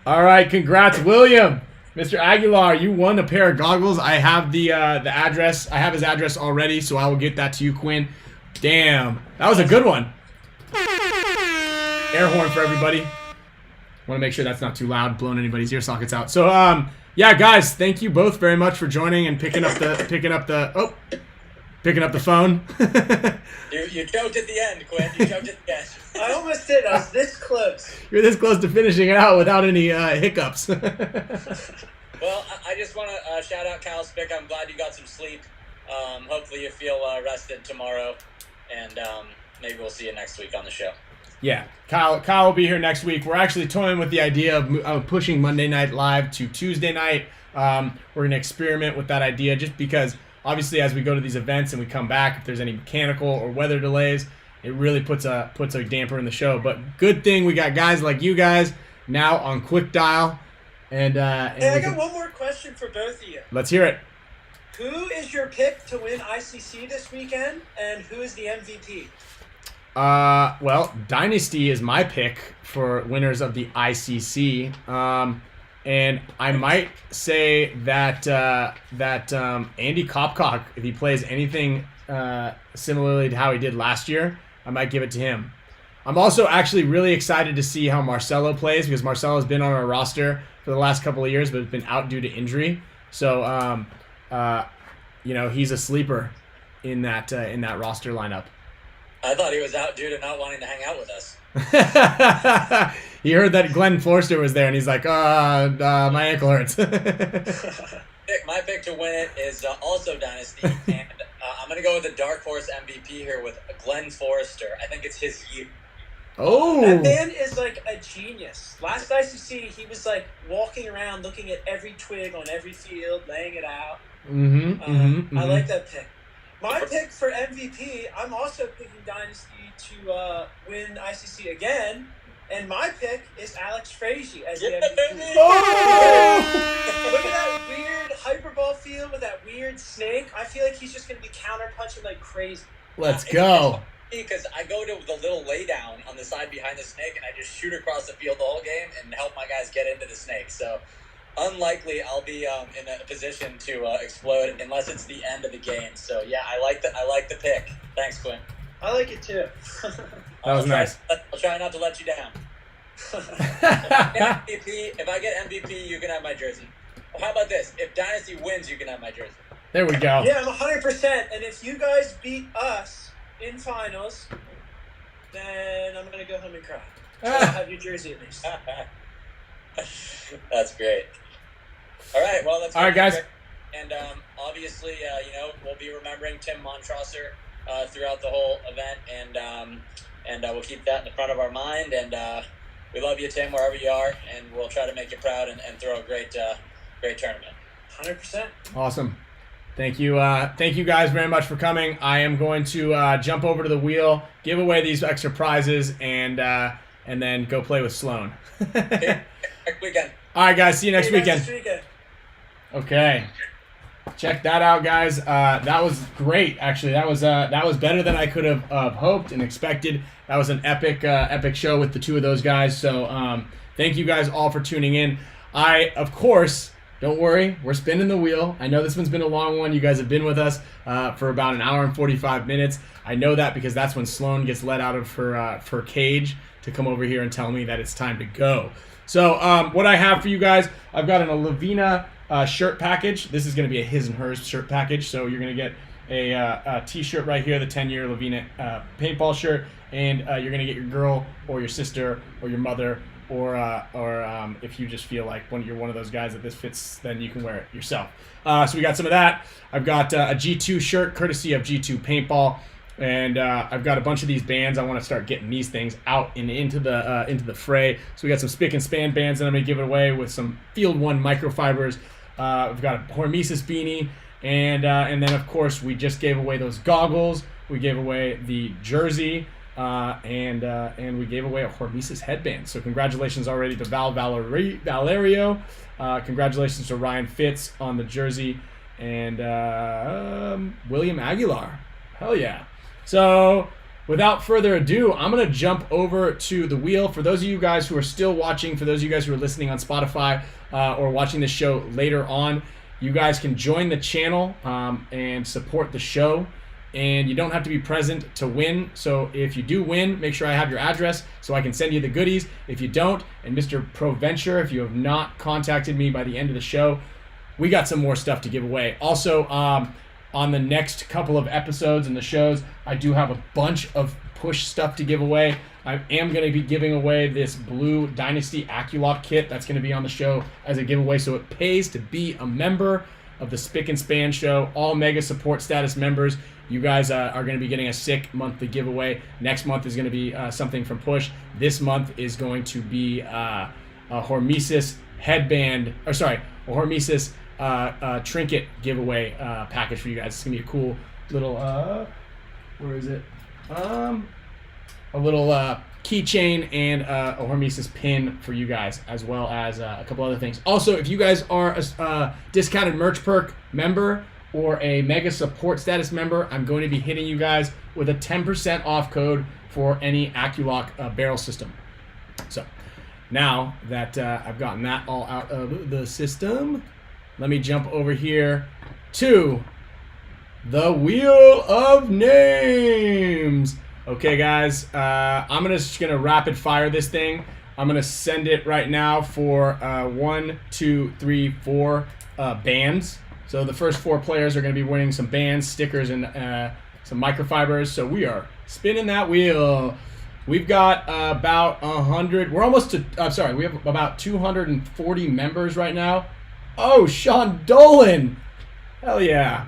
All right, congrats, William. Mr. Aguilar, you won a pair of goggles. I have the address. I have his address already, so I will get that to you, Quinn. Damn, that was a good one. Air horn for everybody. Want to make sure that's not too loud, blowing anybody's ear sockets out. So, yeah, guys, thank you both very much for joining and picking up the phone. You choked at the end, Quinn. You choked at the end. I almost did. I was this close. You're this close to finishing it out without any hiccups. Well, I just want to shout out Cal Spick. I'm glad you got some sleep. Hopefully you feel rested tomorrow. And maybe we'll see you next week on the show. Yeah, Kyle will be here next week. We're actually toying with the idea of pushing Monday Night Live to Tuesday night. We're going to experiment with that idea just because, obviously, as we go to these events and we come back, if there's any mechanical or weather delays, it really puts a damper in the show. But good thing we got guys like you guys now on quick dial. And I got one more question for both of you. Let's hear it. Who is your pick to win ICC this weekend, and who is the MVP? Well, Dynasty is my pick for winners of the ICC. And I might say that Andy Kopkock, if he plays anything similarly to how he did last year, I might give it to him. I'm also actually really excited to see how Marcelo plays because Marcelo's been on our roster for the last couple of years, but has been out due to injury. So, he's a sleeper in that roster lineup. I thought he was out due to not wanting to hang out with us. He heard that Glenn Forster was there, and he's like, my ankle hurts. My pick to win it is also Dynasty, and I'm going to go with the dark horse MVP here with Glenn Forrester. I think it's his year. Oh, that man is like a genius. Last ICC, he was like walking around looking at every twig on every field, laying it out. I like that pick. My pick for MVP, I'm also picking Dynasty to win ICC again, and my pick is Alex Frazier as the MVP. Oh! Look at that weird hyperball field with that weird snake. I feel like he's just going to be counter-punching like crazy. Let's go. Because I go to the little laydown on the side behind the snake, and I just shoot across the field the whole game and help my guys get into the snake. So unlikely I'll be in a position to explode unless it's the end of the game. So yeah, I like the pick. Thanks, Quinn. I like it too. That was nice. I'll try not to let you down. If I get MVP, you can have my jersey. Well, how about this? If Dynasty wins, you can have my jersey. There we go. Yeah, I'm 100%. And if you guys beat us in finals, then I'm going to go home and cry. So I'll have your jersey at least. That's great. All right, well, that's all right, guys. And obviously, we'll be remembering Tim Montrosser throughout the whole event, and we'll keep that in the front of our mind. And we love you, Tim, wherever you are, and we'll try to make you proud and throw a great tournament. 100%. Awesome. Thank you guys very much for coming. I am going to jump over to the wheel, give away these extra prizes, and then go play with Sloan. Okay. Next weekend. All right, guys. See you next weekend. Next weekend. Okay. Check that out, guys. That was great. Actually, that was better than I could have hoped and expected. That was an epic show with the two of those guys. So thank you guys all for tuning in. Of course, don't worry, we're spinning the wheel. I know this one's been a long one. You guys have been with us for about an hour and 45 minutes. I know that because that's when Sloan gets let out of her cage to come over here and tell me that it's time to go. So what I have for you guys, I've got an Lavina shirt package. This is going to be a his and hers shirt package. So you're going to get a t-shirt right here, the 10-year Lavina paintball shirt, and you're going to get your girl or your sister or your mother or if you just feel like you're one of those guys that this fits, then you can wear it yourself. So we got some of that. I've got a G2 shirt courtesy of G2 Paintball. And I've got a bunch of these bands. I want to start getting these things out and into the fray. So we got some Spick and Span bands that I'm going to give it away with some Field 1 microfibers. We've got a Hormesis beanie. And then, of course, we just gave away those goggles. We gave away the jersey. And we gave away a Hormesis headband. So congratulations already to Valerio. Congratulations to Ryan Fitz on the jersey. And William Aguilar. Hell yeah. So, without further ado, I'm going to jump over to the wheel. For those of you guys who are still watching, for those of you guys who are listening on Spotify or watching the show later on, you guys can join the channel and support the show. And you don't have to be present to win. So if you do win, make sure I have your address so I can send you the goodies. If you don't, and Mr. Proventure, if you have not contacted me by the end of the show, we got some more stuff to give away. Also, on the next couple of episodes and the shows, I do have a bunch of push stuff to give away. I am going to be giving away this blue Dynasty Aculock kit that's going to be on the show as a giveaway, so it pays to be a member of the Spick and Span Show. All Mega Support Status members, You guys are going to be getting a sick monthly giveaway. Next month is going to be something from Push. This month is going to be a Hormesis headband, or sorry, a Hormesis trinket giveaway package for you guys. It's going to be a cool little, where is it? A little keychain and a Hormesis pin for you guys, as well as a couple other things. Also, if you guys are a discounted merch perk member or a mega support status member, I'm going to be hitting you guys with a 10% off code for any AccuLock barrel system. So now that I've gotten that all out of the system, let me jump over here to the Wheel of Names. Okay, guys, I'm just gonna rapid fire this thing. I'm gonna send it right now for 1, 2, 3, 4 bands. So the first 4 players are gonna be winning some bands, stickers, and some microfibers. So we are spinning that wheel. We've got about 100. We're almost to. I'm sorry. We have about 240 members right now. Oh, Sean Dolan! Hell yeah!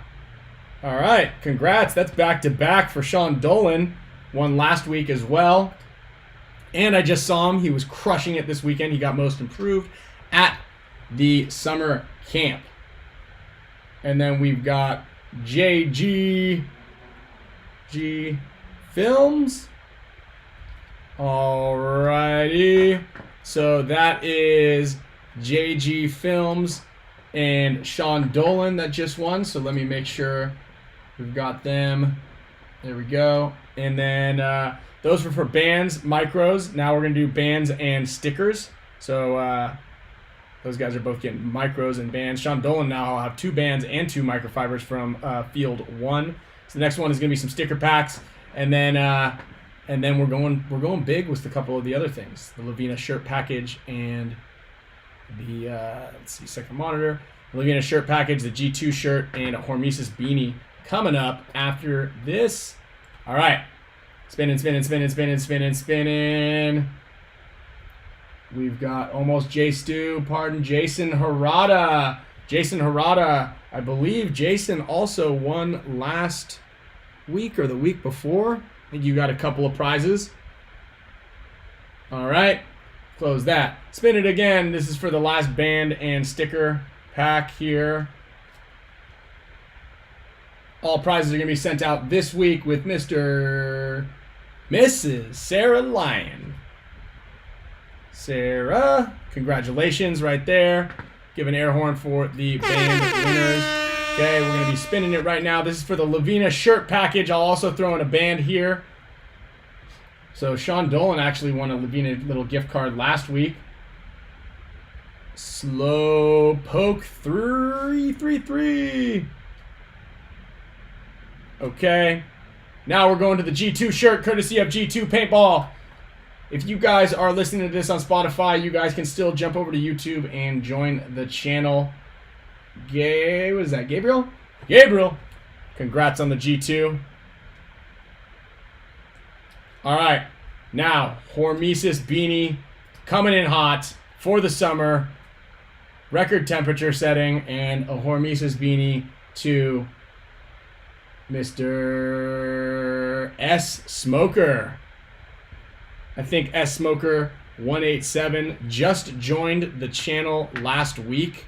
All right, congrats. That's back to back for Sean Dolan. Won last week as well. And I just saw him. He was crushing it this weekend. He got most improved at the summer camp. And then we've got JG Films. Alrighty. So that is JG Films and Sean Dolan that just won. So let me make sure we've got them. There we go. And then those were for bands, micros. Now we're going to do bands and stickers. So those guys are both getting micros and bands. Sean Dolan now will have 2 bands and 2 microfibers from Field 1. So the next one is going to be some sticker packs. And then we're going big with a couple of the other things. The Lavina shirt package and the let's see, second monitor. The Lavina shirt package, the G2 shirt, and a Hormesis beanie coming up after this. All right. Spinning. We've got almost Jason Harada. Jason Harada, I believe Jason also won last week or the week before. I think you got a couple of prizes. All right, close that. Spin it again. This is for the last band and sticker pack here. All prizes are going to be sent out this week with Mrs. Sarah Lyon. Sarah, congratulations right there. Give an air horn for the band winners. Okay, we're going to be spinning it right now. This is for the Lavina shirt package. I'll also throw in a band here. So Sean Dolan actually won a Lavina little gift card last week. Slow poke 333. Okay. Now we're going to the G2 shirt, courtesy of G2 Paintball. If you guys are listening to this on Spotify, you guys can still jump over to YouTube and join the channel. What is that, Gabriel? Gabriel, congrats on the G2. All right, now Hormesis beanie coming in hot for the summer. Record temperature setting and a Hormesis beanie to Mr. S. Smoker. I think S. Smoker 187 just joined the channel last week.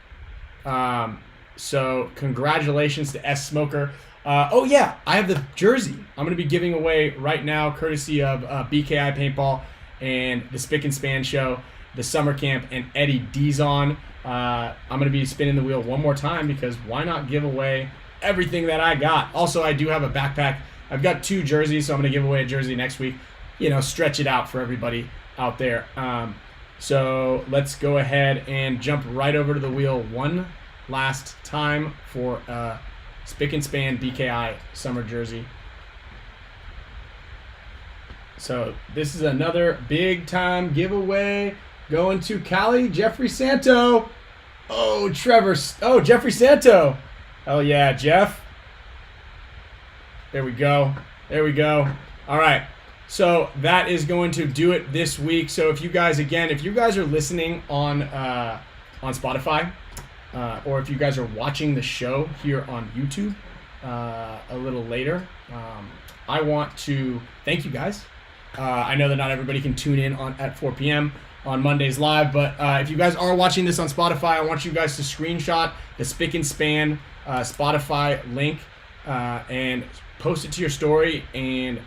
So congratulations to S. Smoker. Oh yeah, I have the jersey I'm going to be giving away right now, courtesy of BKI Paintball and the Spick Span Show, the summer camp, and Eddie Dizon. I'm going to be spinning the wheel one more time because why not give away everything that I got. Also, I do have a backpack. I've got 2 jerseys, so I'm going to give away a jersey next week. You know, stretch it out for everybody out there. So let's go ahead and jump right over to the wheel one last time for Spick Span BKI summer jersey. So this is another big time giveaway going to Cali Jeffrey Santo. Oh, Jeffrey Santo. Hell yeah, Jeff. There we go. There we go. All right. So that is going to do it this week. So if you guys, again, if you guys are listening on Spotify, or if you guys are watching the show here on YouTube, a little later. I want to thank you guys. I know that not everybody can tune in at 4 p.m. on Mondays live, but if you guys are watching this on Spotify, I want you guys to screenshot the Spick and Span Spotify link and post it to your story and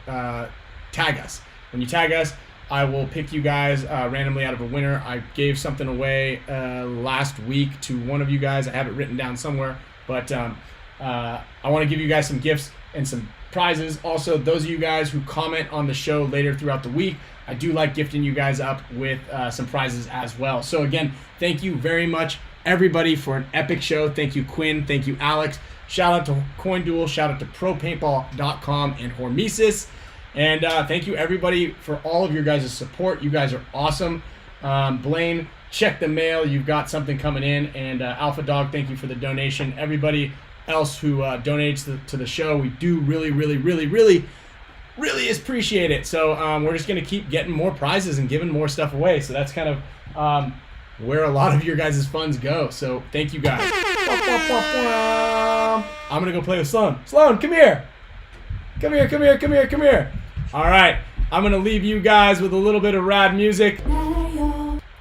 tag us. When you tag us, I will pick you guys randomly out of a winner. I gave something away last week to one of you guys. I have it written down somewhere, but I want to give you guys some gifts and some prizes. Also, those of you guys who comment on the show later throughout the week, I do like gifting you guys up with some prizes as well. So again, thank you very much, everybody, for an epic show. Thank you, Quinn. Thank you, Alex. Shout out to CoinDuel. Shout out to ProPaintball.com and Hormesis. And thank you, everybody, for all of your guys' support. You guys are awesome. Blaine, check the mail. You've got something coming in. And Alpha Dog, thank you for the donation. Everybody else who donates to the show, we do really appreciate it. So we're just going to keep getting more prizes and giving more stuff away. So that's kind of where a lot of your guys' funds go. So thank you guys. I'm going to go play with Sloan. Sloan, come here. Come here. All right. I'm going to leave you guys with a little bit of rad music.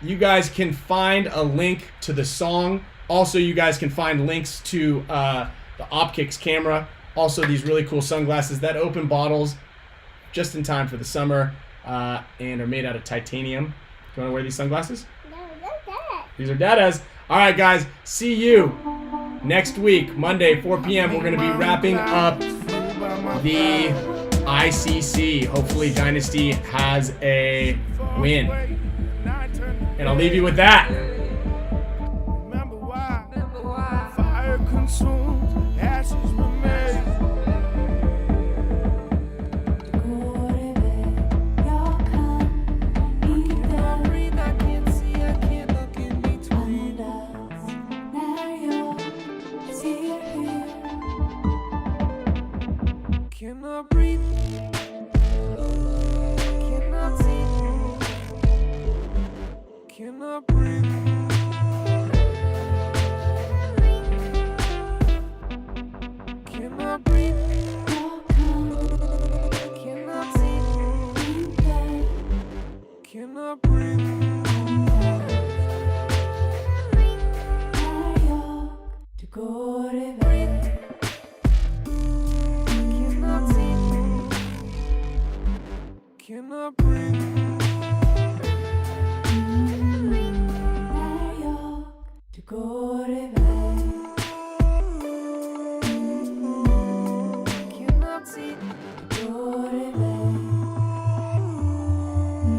You guys can find a link to the song. Also, you guys can find links to the Opkix Camera. Also, these really cool sunglasses that open bottles just in time for the summer and are made out of titanium. Do you want to wear these sunglasses? No, they're Dad. These are Dada's. All right, guys. See you next week, Monday, 4 p.m. We're going to be wrapping up the ICC. Hopefully, Dynasty has a win. And I'll leave you with that. Remember why? Fire consumed, ashes remain. Cannot breathe, cannot see, cannot breathe, cannot breathe, cannot see, cannot breathe. Cannot breathe.